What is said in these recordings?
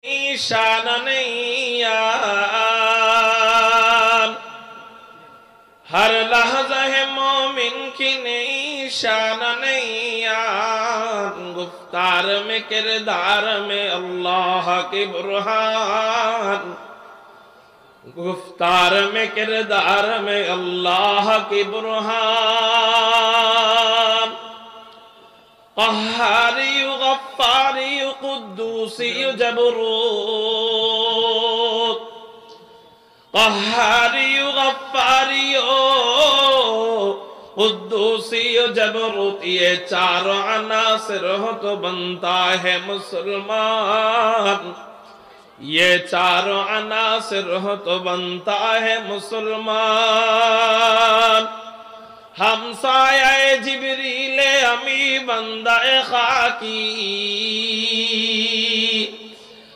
शान नहीं यार, हर लहज़ा है मोमिन की नई शान नहीं यार। गुफ्तार में किरदार में अल्लाह की बुरहान, गुफ्तार में किरदार में अल्लाह की बुरहान। क़हारी गफ़्फ़ारी क़ुद्दूसी जबरूत, क़हारी गफ़्फ़ारी क़ुद्दूसी जबरूत, ये चारों अनासिर हो तो बनता है मुसलमान। ये चारों अनासिर हो तो बनता है मुसलमान। हमसाये जिब्रीले अमी बंदाए खाकी,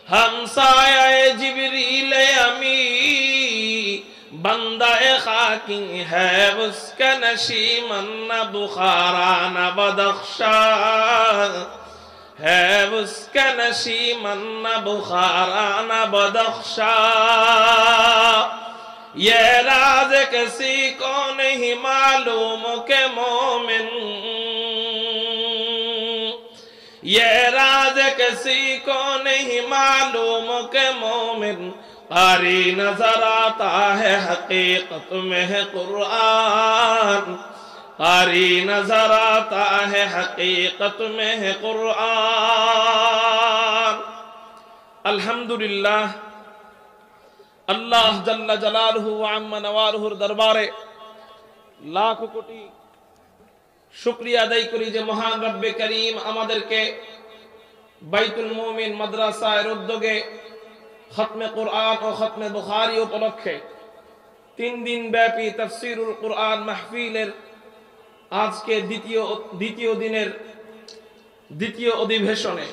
हमसाये जिब्रीले अमी बंदाए खाकी है। उसका नशीमन न बुखारा न बदख्शा है, उसका नशीमन न बुखारा न बदख्शा। ये राज किसी को नहीं मालूम के मोमिन, ये राज किसी को नहीं मालूम के मोमिन। कारी नजर आता है हकीकत में है कुरान, कारी नजर आता है हकीकत में है कुरान। अल्हम्दुलिल्लाह, अल्लाह जल्ला जलालहु व अम्मा नवालुहुर दरबारे लाख कोटी शुक्रिया আদায় করি যে মহান রব্বে করিম আমাদেরকে বাইতুল মুমিন মাদ্রাসার উদ্যোগে খতমে কুরআন ও খতমে বুখারী উপলক্ষে 3 দিন ব্যাপী তাফসীরুল কুরআন মাহফিলের আজকে দ্বিতীয় দিনের দ্বিতীয় অধিবেশনে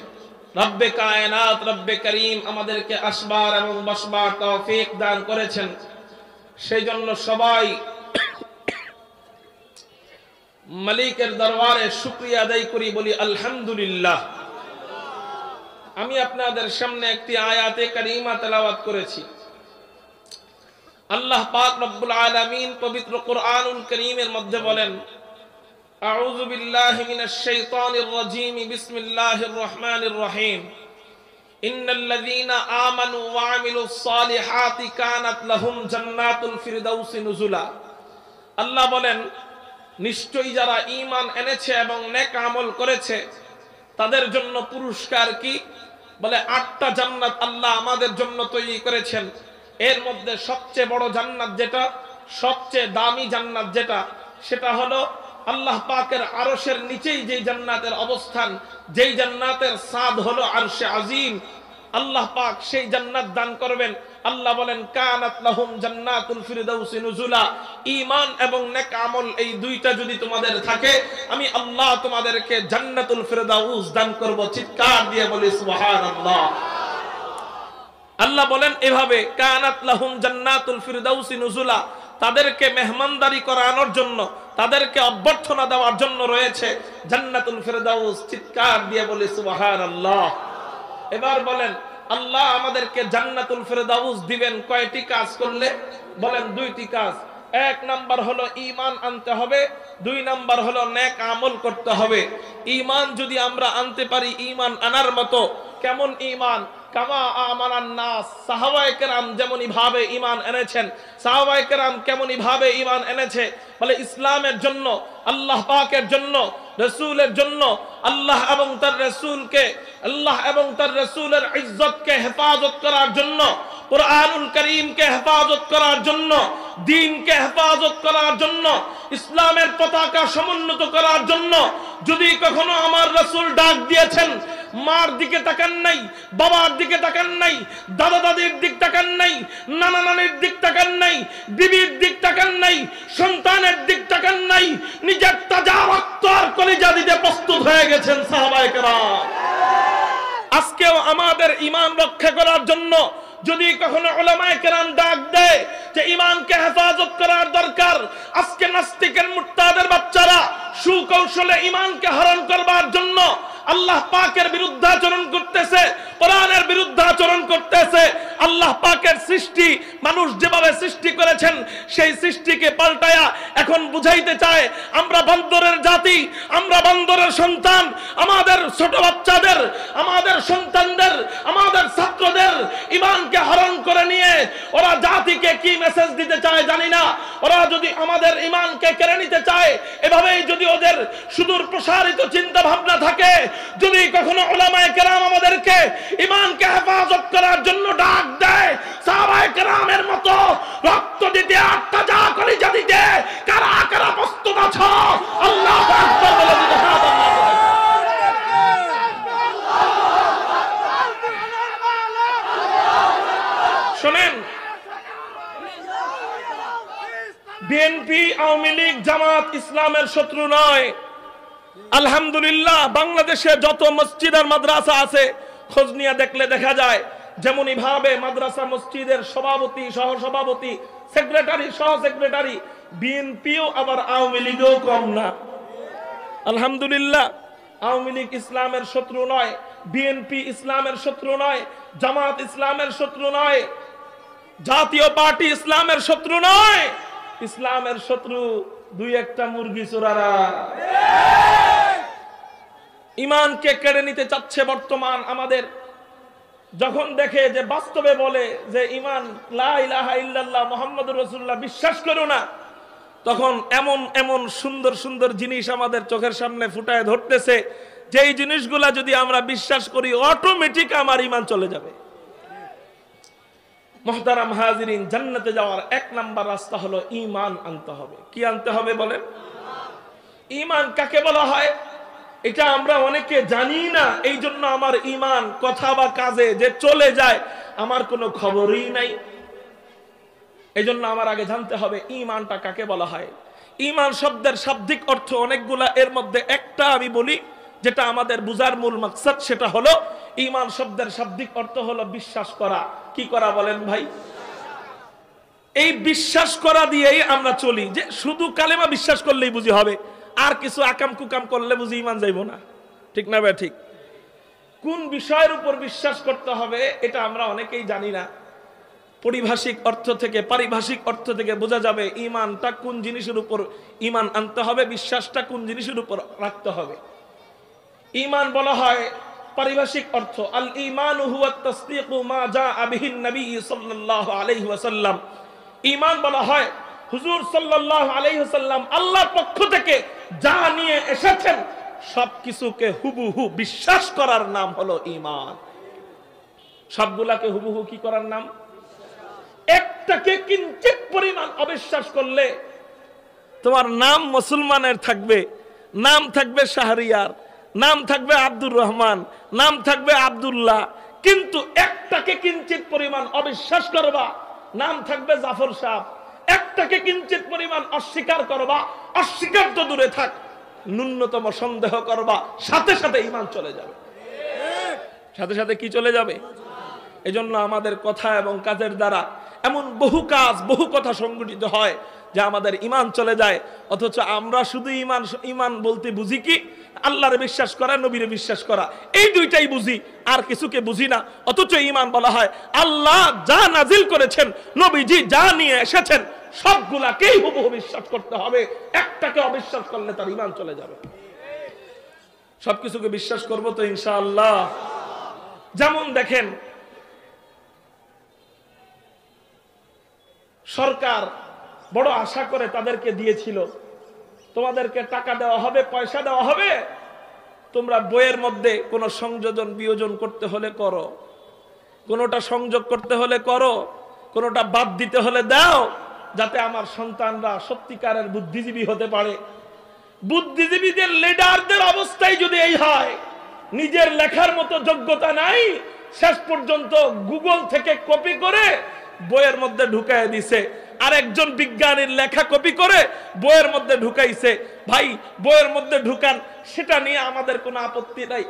রব্বে কায়নাত রব্বে করিম আমাদেরকে আসবার এবং বসবার তৌফিক দান করেছেন। সেই জন্য সবাই মালিকের দরবারে শুকরিয়া আদায় করি, বলি আলহামদুলিল্লাহ। আমি আপনাদের সামনে একটি আয়াতে কারিমা তেলাওয়াত করেছি। আল্লাহ পাক রব্বুল আলামিন পবিত্র কুরআনুল কারীমের মধ্যে বলেন, আউযু বিল্লাহি মিনাশ শাইতানির রাজীম, বিসমিল্লাহির রহমানির রহিম। ইন্নাল্লাযীনা আমানু ওয়া আমিলুস সালিহাতি কানাত লাহুম জান্নাতুল ফিরদাউসি নুজুলা। আল্লাহ বলেন, নিশ্চয়ই যারা ঈমান এনেছে এবং নেক আমল করেছে তাদের জন্য পুরস্কার কি? বলে 8টা জান্নাত আল্লাহ আমাদের জন্য তৈরি করেছেন। এর মধ্যে সবচেয়ে বড় জান্নাত যেটা, সবচেয়ে দামি জান্নাত যেটা, সেটা হলো আল্লাহ পাকের আরশের নিচেই যেই জান্নাতের অবস্থান, যেই জান্নাতের ছাদ হলো আরশে আজিম। আল্লাহ পাক সেই জান্নাত দান করবেন। আল্লাহ বলেন, কানাত লাহুম জান্নাতুল ফিরদাউসি নুজুলা। ঈমান এবং নেক আমল এই দুইটা যদি তোমাদের থাকে, আমি আল্লাহ তোমাদেরকে জান্নাতুল ফিরদাউস দান করব। চিৎকার দিয়ে বলি সুবহানাল্লাহ। আল্লাহ বলেন এভাবে, কানাত লাহুম জান্নাতুল ফিরদাউসি নুজুলা, তাদেরকে মেহমানদারি করানোর জন্য, তাদেরকে অভ্যর্থনা দেওয়ার জন্য রয়েছে জান্নাতুল ফিরদাউস। চিৎকার দিয়ে বলি সুবহানাল্লাহ। এবার বলেন, আল্লাহ আমাদেরকে জান্নাতুল ফিরদাউস দিবেন কয়টি কাজ করলে? বলেন 2টি কাজ। 1 নাম্বার হলো ঈমান আনতে হবে, 2 নাম্বার হলো নেক আমল করতে হবে। ঈমান যদি আমরা আনতে পারি, ঈমান আনার মতো, কেমন ঈমান? কামা আমানান নাস, সাহাবায়ে কেরাম যেমনই ভাবে ঈমান এনেছেন। সাহাবায়ে কেরাম কেমনই ভাবে ঈমান এনেছে? বলে ইসলামের জন্য, আল্লাহ পাকের জন্য, রাসূলের জন্য, আল্লাহ এবং তার রাসূলকে, আল্লাহ এবং তার রাসূলের ইজ্জতকে হেফাজত করার জন্য, কুরআনুল কারীমকে হেফাজত করার জন্য, দ্বীনকে হেফাজত করার জন্য, ইসলামের পতাকা সমুন্নত করার জন্য। যদি কখনো আমার রাসূল ডাক দিয়েছেন, মার দিকে তাকান নাই, বাবার দিকে তাকান নাই, দাদা দাদির দিক তাকান নাই, নানা নানির দিক তাকান নাই, বিবির দিক তাকান নাই, সন্তানের দিক তাকান নাই, নিজের তাজা রক্ত আর কলিজা দিতে প্রস্তুত হয়ে গেছেন সাহাবায়ে কেরাম। আজকেও আমাদের ঈমান রক্ষা করার জন্য যদি কখনো উলামায়ে কেরাম ডাক দেয় যে ঈমানকে হেফাজত করার দরকার, আজকে নাস্তিকের মুরতাদের বাচ্চারা সুকৌশলে ঈমানকে হরণ করবার জন্য আল্লাহ পাকের বিরুদ্ধাচরণ করতেছে, কোরআনের বিরুদ্ধাচরণ করতেছে। আল্লাহ পাকের সৃষ্টি, মানুষ যেভাবে সৃষ্টি করেছেন সেই সৃষ্টিকে পাল্টায়া এখন বুঝাইতে চায় আমরা বান্দরের জাতি, আমরা বান্দরের সন্তান। আমাদের ছোট বাচ্চাদের, আমাদের সন্তানদের, আমাদের ছাত্রদের ঈমানকে হরণ করে নিয়ে ওরা জাতিকে কি মেসেজ দিতে চায় জানি না। ওরা যদি আমাদের ঈমানকে কেড়ে নিতে চায়, এভাবেই যদি ওদের সুদূর প্রসারিত চিন্তা ভাবনা থাকে, যদি কখনো উলামায়ে কেরাম আমাদেরকে ঈমানকে হেফাজত করার জন্য ডাক দেয়, সাহাবায়ে কেরামের মতো রক্ত দিতে, আত্মা কলিজা দিতে কারা কারা প্রস্তুত আছো? আল্লাহু আকবার বলে দিতে হবে। শুনেন, বিএনপি, আওয়ামী লীগ, জামাত ইসলামের শত্রু নয়। আলহামদুলিল্লাহ, বাংলাদেশে যত মসজিদ আর মাদ্রাসা আছে খোঁজ নিয়ে দেখলে দেখা যায় যেমনই ভাবে মাদ্রাসা মসজিদের সভাপতি, সহসভাপতি, সেক্রেটারি, সহ সেক্রেটারি বিএনপিও আবার আওয়ামী লীগও কম না। আলহামদুলিল্লাহ, আওয়ামী লীগ ইসলামের শত্রু নয়, বিএনপি ইসলামের শত্রু নয়, জামাত ইসলামের শত্রু নয়, জাতীয় পার্টি ইসলামের শত্রু নয়। ইসলামের শত্রু দুই একটা মুরগি চোরারা। ঈমানকে কেড়ে নিতে চাচ্ছে বর্তমান আমাদের। যখন দেখে যে বাস্তবে বলে যে ঈমান লা ইলাহা ইল্লাল্লাহ মুহাম্মাদুর রাসূলুল্লাহ বিশ্বাস করো না, তখন এমন এমন সুন্দর সুন্দর জিনিস আমাদের চোখের সামনে ফুটায় ধরতেছে, যেই জিনিসগুলা যদি আমরা বিশ্বাস করি অটোমেটিক আমার ঈমান চলে যাবে। মুহতারাম হাজিরিন, জান্নাতে যাওয়ার এক নাম্বার রাস্তা হলো ঈমান আনতে হবে। কি আনতে হবে বলেন? ঈমান কাকে বলা হয় এটা আমরা অনেকে জানি না। এই জন্য আমার ঈমান কথা বা কাজে যে চলে যায় আমার কোনো খবরই নাই। এই জন্য আমার আগে জানতে হবে ঈমানটা কাকে বলা হয়। ঈমান শব্দের শাব্দিক অর্থ অনেকগুলা, এর মধ্যে একটা আমি বলি যেটা আমাদের বুঝার মূল মাকসাদ, সেটা হলো ঈমান শব্দের শাব্দিক অর্থ হলো বিশ্বাস করা। কি করা বলেন ভাই? এই বিশ্বাস করা দিয়েই আমরা চলি, যে শুধু কালেমা বিশ্বাস করলেই বুঝি হবে, আর কিছু আকাম কুকাম করলে বুঝি ঈমান যাইব না। ঠিক না ভাই? ঠিক। কোন বিষয়ের উপর বিশ্বাস করতে হবে এটা আমরা অনেকেই জানি না। পরিভাষিক অর্থ থেকে, পারিভাষিক অর্থ থেকে বোঝা যাবে ঈমানটা কোন জিনিসের উপর ঈমান আনতে হবে, বিশ্বাসটা কোন জিনিসের উপর রাখতে হবে। ঈমান বলা হয় পারিভাষিক অর্থ, আল ঈমানু হুয়া তাসদীকু মা জাআ বিহি নবী সাল্লাল্লাহু আলাইহি ওয়াসাল্লাম। ঈমান বলা হয় হুজুর সাল্লাল্লাহু আলাইহি ওয়াসাল্লাম আল্লাহর পক্ষ থেকে যা নিয়ে এসেছেন সবকিছুকে হুবহু বিশ্বাস করার নাম হলো ঈমান। সবগুলাকে হুবহু কি করার নাম? একটাকে কিঞ্চিত পরিমাণ অবিশ্বাস করলে তোমার নাম মুসলমানের থাকবে, নাম থাকবে শাহরিয়ার, নাম থাকবে আব্দুর রহমান, নাম থাকবে আব্দুল্লাহ, কিন্তু একটাকে কিঞ্চিত পরিমাণ অবিশ্বাস করবা নাম থাকবে জাফর সাহেব। একটাকে কিঞ্চিত পরিমাণ অস্বীকার করবা, অস্বীকার তো দূরে থাক, ন্যূনতম সন্দেহ করবা, সাথে সাথে ঈমান চলে যাবে। সাথে সাথে কি চলে যাবে? এজন্য আমাদের কথা এবং কাজের দ্বারা এমন বহু কাজ, বহু কথা সংগঠিত হয় যে আমাদের ঈমান চলে যায়। অথচ আমরা শুধু ঈমান বলতে বুঝি কি? আল্লাহরে বিশ্বাস করা, নবীরে বিশ্বাস করা, এই দুইটাই বুঝি, আর কিছুকে বুঝি না। অথচ ঈমান বলা হয় আল্লাহ যা নাজিল করেছেন, নবীজি যা নিয়ে এসেছেন সবগুলাকেই হুবহু বিশ্বাস করতে হবে। একটাকে অবিশ্বাস করলে তার ঈমান চলে যাবে। সবকিছুকে বিশ্বাস করব তো ইনশাআল্লাহ। যেমন দেখেন, সরকার বড় আশা করে তাদেরকে দিয়েছিল, তোমাদেরকে টাকা দেওয়া হবে, পয়সা দেওয়া হবে, তোমরা বইয়ের মধ্যে কোনো সংযোজন বিয়োজন করতে হলে করো, কোনোটা সংযোগ করতে হলে করো, কোনোটা বাদ দিতে হলে দাও, যাতে আমার সন্তানরা সত্যিকারের বুদ্ধিজীবী হতে পারে। বুদ্ধিজীবীদের, লিডারদের অবস্থাই যদি এই হয়, নিজের লেখার মতো যোগ্যতা নাই, শেষ পর্যন্ত গুগল থেকে কপি করে বইয়ের মধ্যে ঢুকায় দিছে, আর একজন বিজ্ঞানীর লেখা কপি করে বইয়ের মধ্যে ঢুকাইছে। ভাই, বইয়ের মধ্যে ঢুকান, সেটা নিয়ে আমাদের কোনো আপত্তি নাই।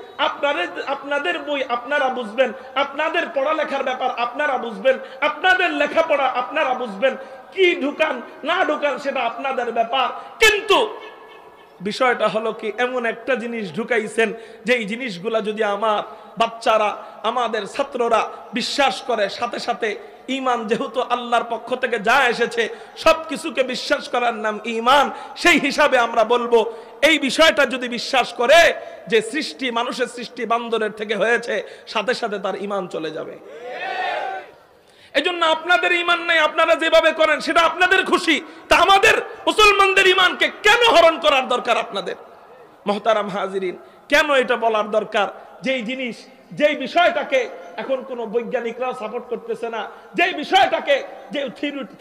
আপনাদের বই আপনারা বুঝবেন, আপনাদের পড়ালেখার ব্যাপার আপনারা বুঝবেন, আপনাদের লেখাপড়া আপনারা বুঝবেন, কি ঢুকান না ঢুকান সেটা আপনাদের ব্যাপার। কিন্তু বিষয়টা হলো কি, এমন একটা জিনিস ঢুকাইছেন যেই জিনিসগুলা যদি আমার বাচ্চারা, আমাদের ছাত্ররা বিশ্বাস করে, সাথে সাথে ঈমান যেহেতু আল্লাহর পক্ষ থেকে যা এসেছে সবকিছুকে বিশ্বাস করার নাম ঈমান, সেই হিসাবে আমরা বলবো এই বিষয়টা যদি বিশ্বাস করে যে সৃষ্টি, মানুষের সৃষ্টি বান্দরের থেকে হয়েছে, সাথে সাথে তার ঈমান চলে যাবে। এজন্য আপনাদের ঈমান নাই, আপনারা যেভাবে করেন সেটা আপনাদের খুশি, তা আমাদের মুসলমানদের ঈমানকে কেন হরণ করার দরকার আপনাদের? মুহতারাম হাজিরিন, কেন এটা বলার দরকার? যেই জিনিস, যেই বিষয়টাকে এখন কোন বৈজ্ঞানিকরাও সাপোর্ট করতেছে না, যেই বিষয়টাকে, যে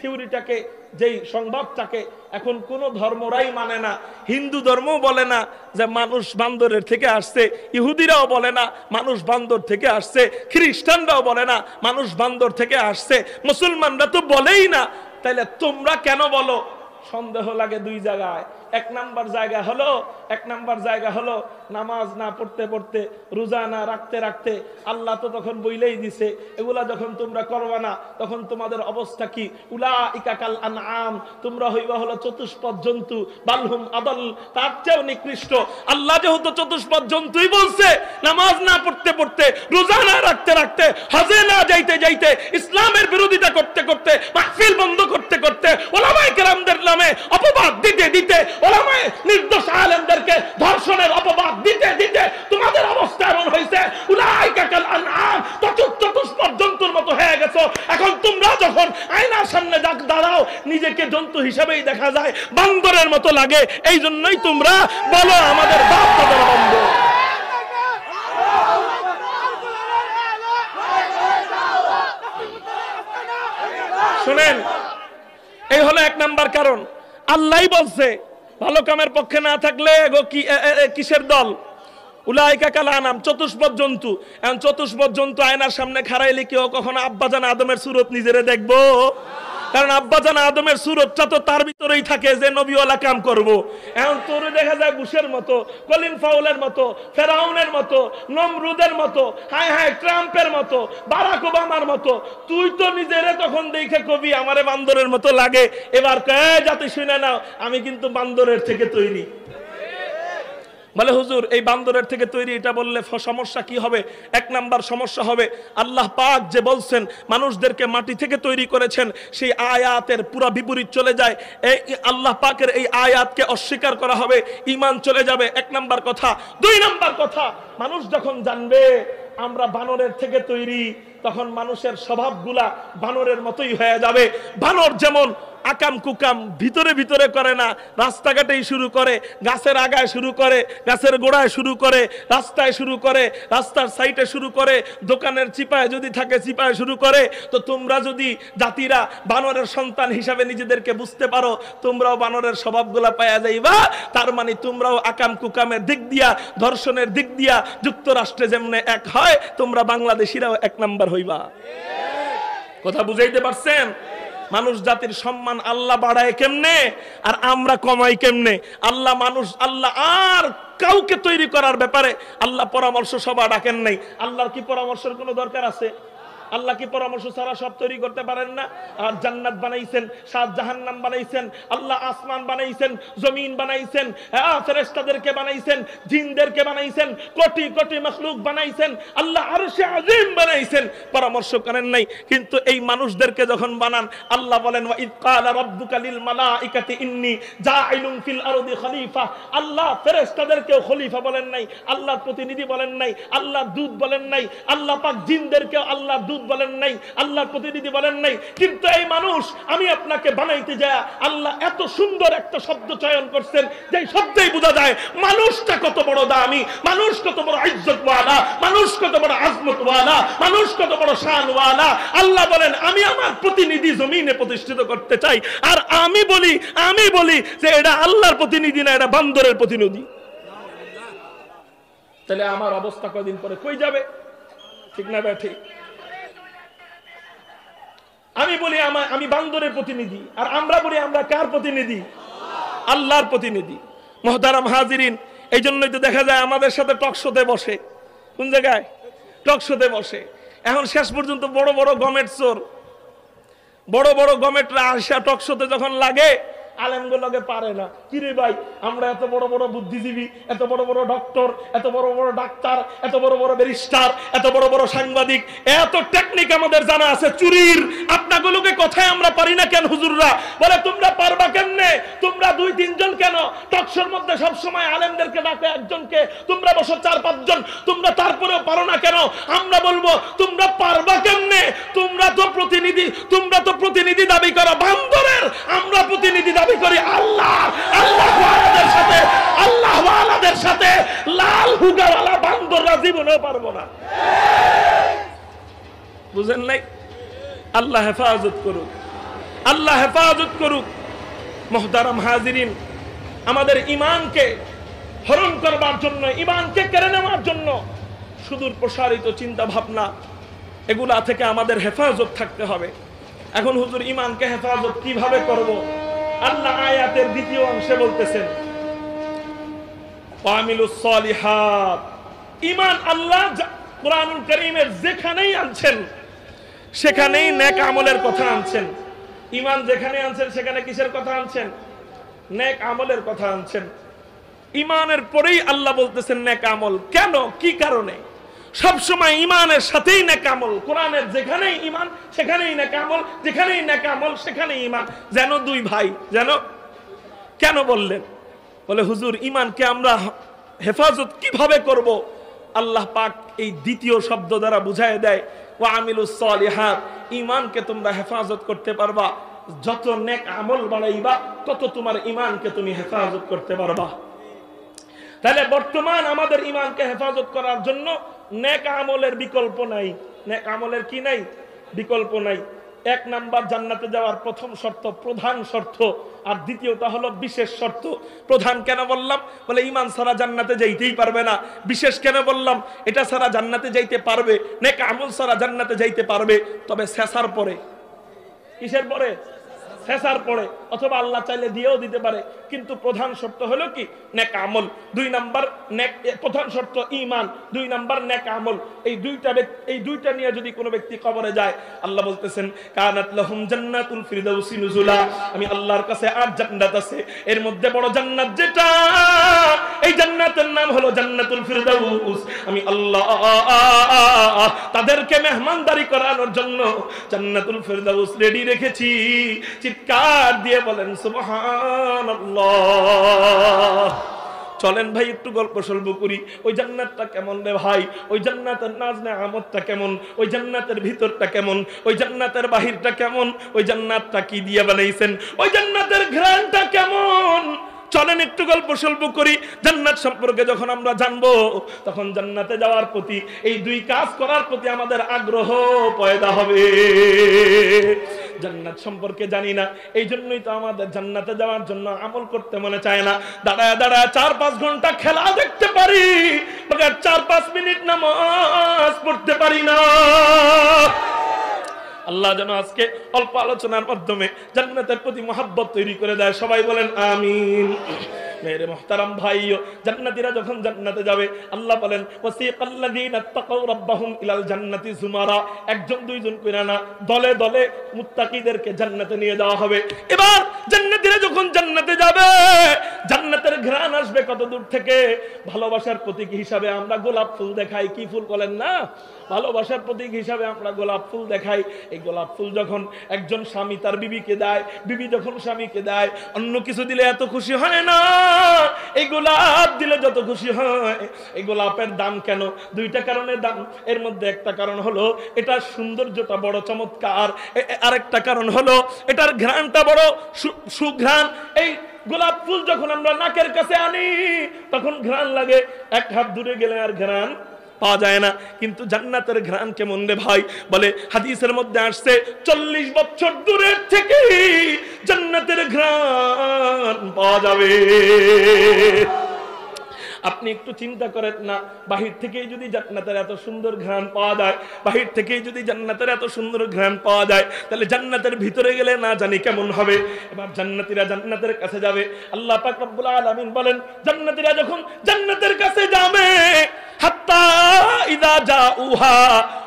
থিওরিটাকে, যেই সংবাদটাকে এখন কোন ধর্মরাই মানে না। হিন্দু ধর্মও বলে না যে মানুষ বান্দরের থেকে আসছে, ইহুদিরাও বলে না মানুষ বান্দর থেকে আসছে, খ্রিস্টানরাও বলে না মানুষ বান্দর থেকে আসছে, মুসলমানরা তো বলেই না। তাইলে তোমরা কেন বলো? সন্দেহ লাগে দুই জায়গায়। এক নাম্বার জায়গা হলো নামাজ না পড়তে পড়তে, রোজা না রাখতে রাখতে আল্লাহ তো তখন বইলেই দিছে, এগুলা যখন তোমরা করবা না তখন তোমাদের অবস্থা কি? উলাইকা কাল আনআম, তোমরা হইবা হলো চতুষ্পদ জন্তু, বালহুম আদাল, তার চেয়েও নিকৃষ্ট। আল্লাহ যেহেতু চতুষ্পদ জন্তুই বলছে, নামাজ না পড়তে পড়তে, রোজা না রাখতে রাখতে, হজে না যাইতে যাইতে, ইসলামের বিরোধিতা করতে করতে, মাহফিল বন্ধ করতে করতে, ওলামায়ে কেরামদের নামে অপবাদ দিতে দিতে, ওলামায়ে নির্দোষ আলেমদেরকে ধর্ষণের অপবাদ দিতে দিতে তোমাদের অবস্থা এমন হয়েছে, উলাইকা কাল আনআম, চতুষ্পদ জন্তুর মতো হয়ে গেছো। এখন তোমরা যখন আয়নার সামনে দাঁড়াও, নিজেকে জন্তু হিসেবেই দেখা যায়, বান্দরের মতো লাগে। এই জন্যই তোমরা বলো আমাদের বাপ দাদার বান্দর। শুনেন, এই হলো এক নাম্বার কারণ। আল্লাহই বলছে ভালো কামের পক্ষে না থাকলে কিসের দল? উলাইকা কাল আনআম, চতুষ্পদ জন্তু। এখন চতুষ্পদ জন্তু আয়নার সামনে খাড়াইলে কেউ কখনো আব্বাজান আদমের সুরত নিজেরে দেখবো? কারণ আব্বাজান আদমের সুরতটা তো তার ভিতরেই থাকে যে নবীওয়ালা কাম করব। এখন তোরে দেখা যায় বুশের মতো, কলিন ফাউলের মতো, ফেরাউনের মতো, নমরুদের মতো, হায় হায় ট্রাম্পের মতো, বারাক ওবামার মতো। তুই তো নিজেরে তখন দেখে কবি আমারে বান্দরের মতো লাগে। এবার যাতে শুনে নাও, আমি কিন্তু বান্দরের থেকে তৈরি। বলে হুজুর এই বান্দরের থেকে তৈরি, এটা বললে সমস্যা কি হবে? এক নাম্বার সমস্যা হবে, আল্লাহ পাক যে বলছেন মানুষদেরকে মাটি থেকে তৈরি করেছেন, সেই আয়াতের পুরা বিপরীত চলে যায়। এই আল্লাহ পাকের এই আয়াতকে অস্বীকার করা হবে, ঈমান চলে যাবে। এক নাম্বার কথা। দুই নাম্বার কথা, মানুষ যখন জানবে আমরা বানরের থেকে তৈরি, তখন মানুষের স্বভাবগুলা বানরের মতোই হয়ে যাবে। বানর যেমন আকাম কুকাম ভিতরে ভিতরে করে না, রাস্তাঘাটেই শুরু করে, গাছের আগায় শুরু করে, গাছের গোড়ায় শুরু করে, রাস্তায় শুরু করে, রাস্তার সাইডে শুরু করে, দোকানের চিপায় যদি থাকে চিপায় শুরু করে। তো তোমরা যদি জাতিরা বানরের সন্তান হিসাবে নিজেদেরকে বুঝতে পারো, তোমরাও বানরের স্বভাবগুলা পাওয়া যাইবা। তার মানে তোমরাও আকাম কুকামের দিক দিয়া, ধর্ষণের দিক দিয়া যুক্তরাষ্ট্রে যেমনে এক হয়, তোমরা বাংলাদেশিরাও এক নাম্বার হইবা। কথা বুঝাইতে পারছেন? মানুষ জাতির সম্মান আল্লাহ বাড়ায় কেমনে আর আমরা কমাই কেমনে? আল্লাহ আর কাউকে তৈরি করার ব্যাপারে আল্লাহ পরামর্শ সভা ডাকেন নাই। আল্লাহর কি পরামর্শের কোনো দরকার আছে? আল্লাহ কি পরামর্শ ছাড়া সব তৈরি করতে পারেন না? আর জান্নাত বানাইছেন, সাত জাহান্নাম বানাইছেন, আল্লাহ আসমান বানাইছেন, জমিন বানাইছেন, ফেরেশতাদেরকে বানাইছেন, জিনদেরকে বানাইছেন, কোটি কোটি মাখলুক বানাইছেন, আল্লাহ আরশে আযীম বানাইছেন, পরামর্শ করেন নাই। কিন্তু এই মানুষদেরকে যখন বানান, আল্লাহ বলেন ওয়া ইয ক্বালা রাব্বুকা লিল মালাইকাতি ইন্নী জাঈলুন ফিল আরদি খলিফা। আল্লাহ ফেরেশতাদেরকেও খলিফা বলেন নাই, আল্লাহর প্রতিনিধি বলেন নাই, আল্লাহ দূত বলেন নাই, আল্লাহ পাক জিনদেরকেও আল্লাহ বলেন নাই, আল্লাহর প্রতিনিধি বলেন নাই। কিন্তু এই মানুষ, আমি আপনাকে বানাইতে যায় আল্লাহ এত সুন্দর একটা শব্দ চয়ন করছেন, যে শব্দেই বোঝা যায় মানুষটা কত বড় দামি, মানুষ কত বড় ইজ্জতওয়ালা, মানুষ কত বড় আজমতওয়ালা, মানুষ কত বড় শানওয়ালা। আল্লাহ বলেন আমি আমার প্রতিনিধি জমিনে প্রতিষ্ঠিত করতে চাই, আর আমি বলি যে এটা আল্লাহর প্রতিনিধি না, এটা বান্দরের প্রতিনিধি। তাহলে আমার অবস্থা কয়দিন পরে কই যাবে? ঠিক না ভাই? ঠিক। আমি বলি আমি বান্দরের প্রতিনিধি, আর আমরা বলি আমরা কার প্রতিনিধি? আল্লাহর প্রতিনিধি। মুহতারাম হাজিরিন, এই জন্যই তো দেখা যায় আমাদের সাথে টকশোতে বসে। কোন জায়গায়? টকশোতে বসে। এখন শেষ পর্যন্ত বড় বড় গমেট চোর, বড় বড় গমেটরা আসা টকশোতে যখন লাগে, আলেমগুলোকে পারে না। কিরে ভাই, আমরা এত বড় বড় বুদ্ধিজীবী, এত বড় বড় ডক্টর, এত বড় বড় ডাক্তার, এত বড় বড় ব্যারিস্টার, এত বড় বড় সাংবাদিক, এত টেকনিক আমাদের জানা আছে চুরির, আপনাগুলোকে কথায় আমরা পারি না কেন? হুজুররা বলে তোমরা পারবা কেমনে? তোমরা 2-3 জন কেন? টকশোর মধ্যে সব সময় আলেমদেরকে ডাকে একজনকে, তোমরা বসো 4-5 জন, তোমরা তারপরেও পারো না কেন? আমরা বলবো তোমরা পারবা কেমনে? তোমরা তো প্রতিনিধি দাবি করো বান্দরের, আমরা প্রতিনিধি দাবি করি আল্লাহ। আল্লাহওয়ালাদের সাথে, আল্লাহওয়ালাদের সাথে লাল হুগাওয়ালা বান্দররা জীবনেও পারবো না। বুঝেন নাই? আল্লাহ হেফাজত করুক, আল্লাহ হেফাজত করুক। মুহতারাম হাজিরিন, আমাদের ঈমানকে হরণ করবার জন্য, ঈমানকে কেড়ে নেওয়ার জন্য সুদূর প্রসারিত চিন্তা ভাবনা, এগুলা থেকে আমাদের হেফাজত থাকতে হবে। এখন হুজুর ঈমানকে হেফাজত কিভাবে করব? আল্লাহ আয়াতের দ্বিতীয় অংশে বলতেছেন ওয়ামিলুস সালিহাত। ঈমান আল্লাহ কোরআনুল কারীমের যেখানেই আনছেন সেখানেই নেক আমলের কথা আনছেন। ঈমান যেখানে আনছেন সেখানে কিসের কথা আনছেন? নেক আমলের কথা আনছেন। ঈমানের পরেই আল্লাহ বলতেছেন নেক আমল। কেন, কি কারণে? সব সময় ঈমানের সাথেই নেক আমল। কোরআনের যেখানেই ঈমান সেখানেই নেক আমল, যেখানেই নেক আমল সেখানেই ঈমান। যেন দুই ভাই, যেন। কেন বললেন? বলে হুজুর ঈমানকে আমরা হেফাজত কিভাবে করব? আল্লাহ পাক এই দ্বিতীয় শব্দ দ্বারা বুঝায় দেয় ওয়া আমিলুস সালিহাত। ঈমানকে তোমরা হেফাজত করতে পারবা, যত নেক আমল বাড়াইবা তত তোমার ঈমানকে তুমি হেফাজত করতে পারবা। তাহলে বর্তমান আমাদের ঈমানকে হেফাজত করার জন্য নেক আমলের বিকল্প নাই। নেক আমলের কি নাই? বিকল্প নাই। 1 নাম্বার জান্নাতে যাওয়ার প্রথম শর্ত, প্রধান শর্ত, আর দ্বিতীয়টা হলো বিশেষ শর্ত। প্রধান কেন বললাম? বলে ঈমান ছাড়া জান্নাতে যাইতেই পারবে না। বিশেষ কেন বললাম? এটা ছাড়া জান্নাতে যাইতে পারবে, নেক আমল ছাড়া জান্নাতে যাইতে পারবে, তবে শেষার পরে। কিসের পরে? শেষার পরে, অথবা আল্লাহ চাইলে দিয়েও দিতে পারে, কিন্তু প্রধান শর্ত হলো কি? নেক আমল। 2 নাম্বার নেক, প্রধান শর্ত ঈমান, 2 নাম্বার নেক আমল। এই দুইটা নিয়ে যদি কোনো ব্যক্তি কবরে যায়, আল্লাহ বলতেছেন কানাত লাহুম জান্নাতুল ফিরদাউসি নুজুলা। আমি আল্লাহর কাছে 8 জান্নাত আছে, এর মধ্যে বড় জান্নাত যেটা, এই জান্নাতের নাম হলো জান্নাতুল ফিরদাউস। আমি আল্লাহ তাদেরকে মেহমানদারি করানোর জন্য জান্নাতুল ফিরদাউস রেডি রেখেছি। চিৎকার দিয়ে বলেন সুবহানাল্লাহ। চলেন ভাই একটু গল্প সল্প করি। ওই জান্নাতটা কেমন রে ভাই? ওই জান্নাতের নাজ নেয়ামতটা কেমন? ওই জান্নাতের ভিতরটা কেমন? ওই জান্নাতের বাহিরটা কেমন? ওই জান্নাতটা কি দিয়ে বানাইছেন? ওই জান্নাতের ঘ্রাণটা কেমন? চলেন একটু গল্প সল্প করি। জান্নাত সম্পর্কে যখন আমরা জানবো, তখন জান্নাতে যাওয়ার প্রতি, এই 2 কাজ করার প্রতি আমাদের আগ্রহ পয়দা হবে। জান্নাত সম্পর্কে জানি না, এই জন্যই তো আমাদের জান্নাতে যাওয়ার জন্য আমল করতে মনে চায় না। দাঁড়ায় দাঁড়ায় 4-5 ঘন্টা খেলা দেখতে পারি, 4-5 মিনিট নামাজ পড়তে পারি না। আল্লাহ যেন আজকে অল্প আলোচনার মাধ্যমে জান্নাতের প্রতি মহব্বত তৈরি করে দেয়। সবাই বলেন আমিন। মেরে মুহতারাম ভাইও, জান্নাতীরা যখন জান্নাতে যাবে, আল্লাহ বলেন ওয়াসিকাল্লাযীনা তাকাউ রাব্বাহুম ইলাল জান্নাতি যুমারা। 1-2 জন কইরা না, দলে দলে মুত্তাকিদেরকে জান্নাতে নিয়ে যাওয়া হবে। এবার জান্নাতীরা যখন জান্নাতে যাবে, জান্নাতের ঘ্রাণ আসবে কত দূর থেকে? ভালোবাসার প্রতীক হিসাবে আমরা গোলাপ ফুল দেখাই। কি ফুল বলেন না? ভালোবাসার প্রতীক হিসাবে আমরা গোলাপ ফুল দেখাই। এই গোলাপ ফুল যখন একজন স্বামী তার বিবিকে দেয়, বিবি যখন স্বামীকে দেয়, অন্য কিছু দিলে এত খুশি হয় না, এই গোলাপ দিলে যত খুশি হয়। এই গোলাপের দাম কেন? 2টা কারণে দাম। এর মধ্যে একটা কারণ হলো এটার সৌন্দর্যটা বড় চমৎকার, আরেকটা কারণ হলো এটার ঘ্রাণটা বড় সুঘ্রাণ। এই গোলাপ ফুল যখন আমরা নাকের কাছে আনি, তখন ঘ্রাণ লাগে, 1 হাত দূরে গেলে আর ঘ্রাণ পাওয়া যায় না। কিন্তু জান্নাতের ঘ্রাণ কেমন রে ভাই? বলে হাদিসের মধ্যে আসছে 40 বছর দূরের থেকে জান্নাতের ঘ্রাণ পাওয়া যাবে। আপনি একটু চিন্তা করেন না, বাহির থেকেই যদি জান্নাতের এত সুন্দর ঘ্রাণ পাওয়া যায়, বাহির থেকেই যদি জান্নাতের এত সুন্দর ঘ্রাণ পাওয়া যায়, তাহলে জান্নাতের ভিতরে গেলে না জানি কেমন হবে। এবার জান্নাতীরা জান্নাতের কাছে যাবে। আল্লাহ পাক রব্বুল আলামিন বলেন, জান্নাতীরা যখন জান্নাতের কাছে যাবে, হাত্তা ইযা জাউহা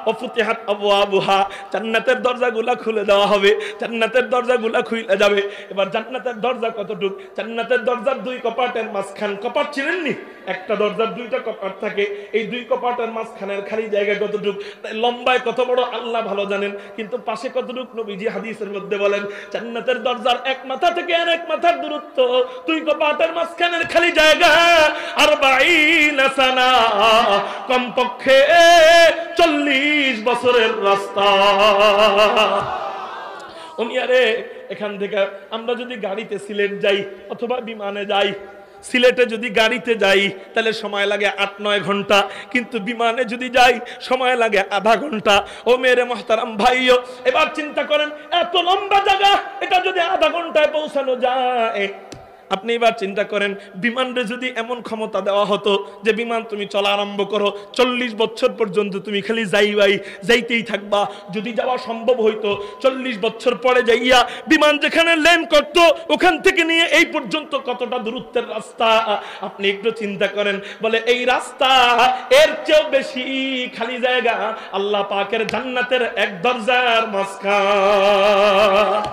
ওয়া ফুতিহাত আবওয়াবুহা, জান্নাতের দরজাগুলা খুলে দেওয়া হবে, জান্নাতের দরজাগুলা খুলে যাবে। এবার জান্নাতের দরজা কতটুক? জান্নাতের দরজার দুই কপাটের মাঝখান, কপাট চিনেননি? একটা দরজার দুইটা কপাট থাকে, এই দুই কপাটের মাঝখানের খালি জায়গা কতটুক, লম্বায় কত বড় আল্লাহ ভালো জানেন, কিন্তু পাশে কতটুক নবীজি হাদিসের মধ্যে বলেন জান্নাতের দরজার এক মাথা থেকে আরেক মাথার দূরত্ব, দুই কপাটের মাঝখানের খালি জায়গা 40 সানা, কমপক্ষে 40 বছরের রাস্তা। ওমিয়ারে এখান থেকে আমরা যদি গাড়িতে সিলেট যাই অথবা বিমানে যাই, সিলেটে যদি গাড়িতে যাই তাহলে সময় লাগে 8-9 ঘন্টা, কিন্তু বিমানে যদি যাই সময় লাগে আধা ঘন্টা। ও মেরে মুহতারাম ভাইও, এবার চিন্তা করেন এত লম্বা জায়গা, এটা যদি আধা ঘন্টায় পৌঁছানো যায়, আপনি এবার চিন্তা করেন বিমানে যদি এমন ক্ষমতা দেওয়া হতো যে বিমান তুমি চলা আরম্ভ করো, 40 বছর পর্যন্ত তুমি খালি যাইতেই থাকবা। যদি যাওয়া সম্ভব হইতো 40 বছর পরে যাইয়া বিমান যেখানে ল্যান্ড করত ওখান থেকে নিয়ে এই পর্যন্ত কতটা দূরত্বের রাস্তা আপনি একটু চিন্তা করেন। বলে এই রাস্তা এর চেয়েও বেশি খালি জায়গা আল্লাহ পাকের জান্নাতের এক দরজার মাঝখান।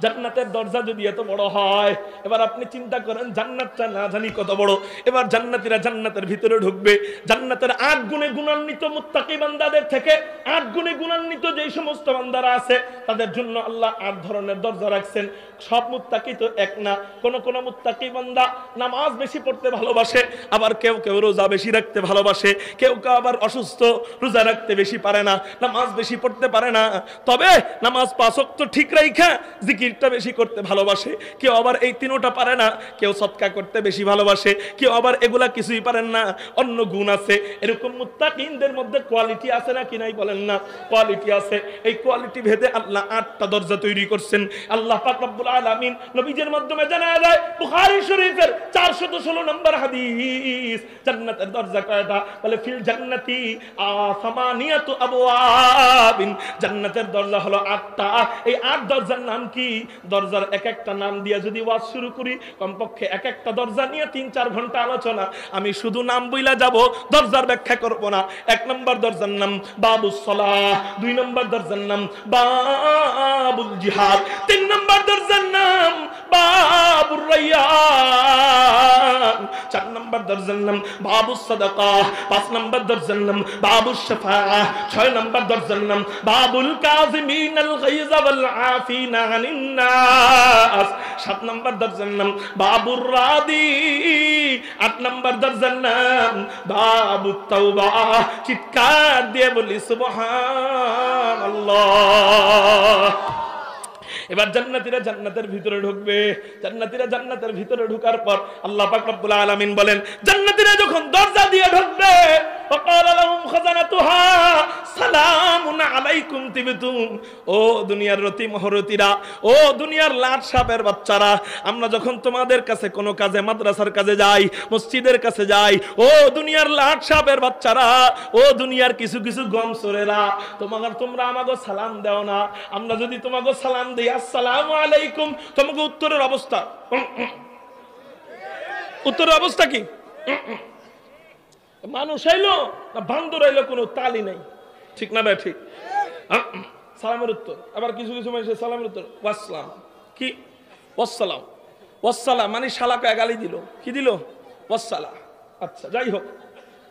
জান্নাতের দরজা যদি এত বড় হয়, এবার আপনি চিন্তা করেন জান্নাতটা না জানি কত বড়। এবার জান্নাতীরা জান্নাতের ভিতরে ঢুকবে, জান্নাতের 8 গুণে গুণান্বিত মুত্তাকি বান্দাদের থেকে 8 গুণে গুণান্বিত যেই সমস্ত বান্দারা আছে তাদের জন্য আল্লাহ 8 ধরনের দরজা রাখছেন। সব মুত্তাকি তো এক না, কোন কোন মুত্তাকি বান্দা নামাজ বেশি পড়তে ভালোবাসে, আবার কেউ কেউ রোজা বেশি রাখতে ভালোবাসে, কেউ কেউ আবার অসুস্থ, রোজা রাখতে বেশি পারে না, নামাজ বেশি পড়তে পারে না, তবে নামাজ 5 ওয়াক্ত ঠিক রাইখা জিকিরটা বেশি করতে ভালোবাসে। কেউ আবার এই তিনোটা পারে না, কেউ সদকা করতে বেশি ভালোবাসে, কেউ আবার এগুলা কিছুই পারেন না, অন্য গুণ আছে। এরকম মুত্তাকিনদের মধ্যে কোয়ালিটি আছে না কি নাই বলেন না? কোয়ালিটি আছে। এই কোয়ালিটি ভেদে আল্লাহ 8টা দরজা তৈরি করছেন। আল্লাহ পাক রব্বুল আলামিন নবীজির মাধ্যমে জানায় দেয়, বুখারী শরীফের 416 নম্বর হাদিস, জান্নাতের দরজা কয়টা? বলে ফিল জান্নাতি সামানিয়াতু আবওয়াবিন, জান্নাতের দরজা হলো 8টা। এই 8 দরজার নাম কি? দরজার এক একটা নাম দিয়ে যদি ওয়াজ শুরু করি কমপক্ষে এক একটা দরজা নিয়ে 3-4 ঘন্টা আলোচনা। আমি শুধু নাম বইলা যাব, দরজার ব্যাখ্যা করব না। 1 নম্বর দরজার নাম বাবুস সালাহ, 2 নম্বর দরজার নাম বাবুল জিহাদ, 3 নম্বর দরজার নাম বাবুর রায়্যান, 4 নম্বর দরজার নাম বাবুস সাদাকা, 5 নম্বর দরজার নাম বাবুস শাফাআহ, 6 নম্বর দরজার নাম বাবুল কাযিমিনাল গায়য ওয়াল আফিনা আনিন নাস, 7 নম্বর দরজার নাম বাবুর রাদি, 8 নম্বর দরজার নাম বাবুত তাওবা। চিৎকার দিয়ে বলি সুবহানাল্লাহ। এবার জান্নাতীরা জান্নাতের ভিতরে ঢুকবে। জান্নাতীরা জান্নাতের ভিতরে ঢোকার পর আল্লাহ পাক রব্বুল আলামিন বলেন, জান্নাতীরা যখন দরজা দিয়ে ঢুকবে ফাকালা লাহুম খাজানাতুহা সালামুন আলাইকুম তিবতুম। ও দুনিয়ার রতি মহরতিরা, ও দুনিয়ার লাট সাপের বাচ্চারা, আমরা যখন তোমাদের কাছে কোনো কাজে, মাদ্রাসার কাজে যাই, মসজিদের কাছে যাই, ও দুনিয়ার লাট সাপের বাচ্চারা, ও দুনিয়ার কিছু কিছু গমসরেরা, তোমরা আমাকে সালাম দাও না। আমরা যদি তোমাকে সালাম দিই আসসালামু আলাইকুম, তোমাকে উত্তরের অবস্থা কি? মানুষ আইলো না বান্দর আইলো, কোনো তালি নাই, ঠিক না ভাই? ঠিক। সালামের উত্তর আবার কিছু কিছু মানুষের সালামের উত্তর ওয়াসসালাম। কি ওয়াসসালাম? ওয়াসসালাম মানে শালাকে গালি দিল। কি দিল? ওয়াসসালাম। আচ্ছা, যাই হোক,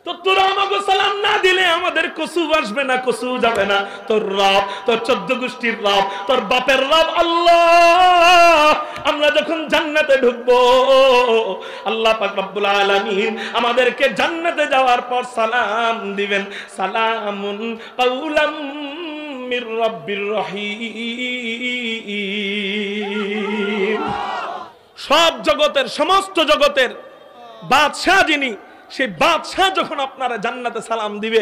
তো তোরা আমাকে সালাম না দিলে আমাদের কসু আসবে না, কসু যাবে না। তোর রব, তোর 14 গোষ্ঠীর রব, তোর বাপের রব আল্লাহ। আমরা যখন জান্নাতে ঢুকবো আল্লাহ পাক রব্বুল আলামিন আমাদেরকে জান্নাতে যাওয়ার পর সালাম দিবেন, সালামুন কাউলাম মির রাব্বির রহিম। সব জগতের, সমস্ত জগতের বাদশাহ যিনি, সেই বাদশাহ যখন আপনারা জান্নাতে সালাম দিবে,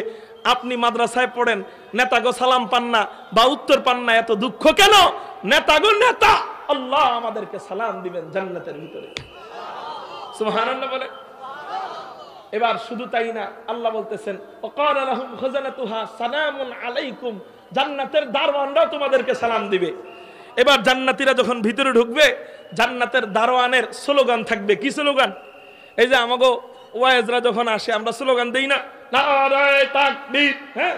আপনি মাদ্রাসায় পড়েন, নেতাগো সালাম পান না বা উত্তর পান না, এত দুঃখ কেন? নেতাগো নেতা আল্লাহ আমাদেরকে সালাম দিবেন জান্নাতের ভিতরে। সুবহানাল্লাহ বলে। এবার শুধু তাই না, আল্লাহ বলতেছেন ওয়াকালা লাহুম খাজানাতুহা সালামুন আলাইকুম, জান্নাতের দারওয়ানরাও তোমাদেরকে সালাম দিবে। এবার জান্নাতীরা যখন ভিতরে ঢুকবে, জান্নাতের দারওয়ানের স্লোগান থাকবে। কি স্লোগান? এই যে আমাগো ওয়াইজরা যখন আসে আমরা স্লোগান দেই না, নারায়ে তাকবীর, হ্যাঁ,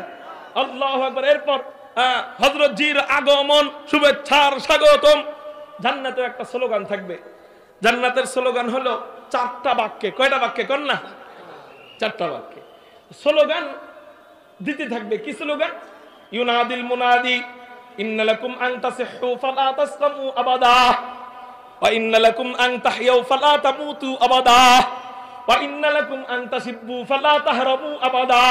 আল্লাহু আকবার। এরপর হযরত জির আগমন, শুভেচ্ছার স্বাগতম। জান্নাতে একটা স্লোগান থাকবে। জান্নাতের স্লোগান হলো 4টা বাক্যে। কয়টা বাক্যে কোন না? 4টা বাক্যে স্লোগান দিতে থাকবে। কি স্লোগান? ইউনাদিল মুনাদি ইন্না লাকুম আন তাসিহু ফালা তাসকামু আবাদা ওয়া ইন্না লাকুম আন তাহইয়াউ ফালা তামুতু আবাদা ওয়া ইন্না লাকুম আন তাসিব্বু ফালা তাহরাবু আবাদা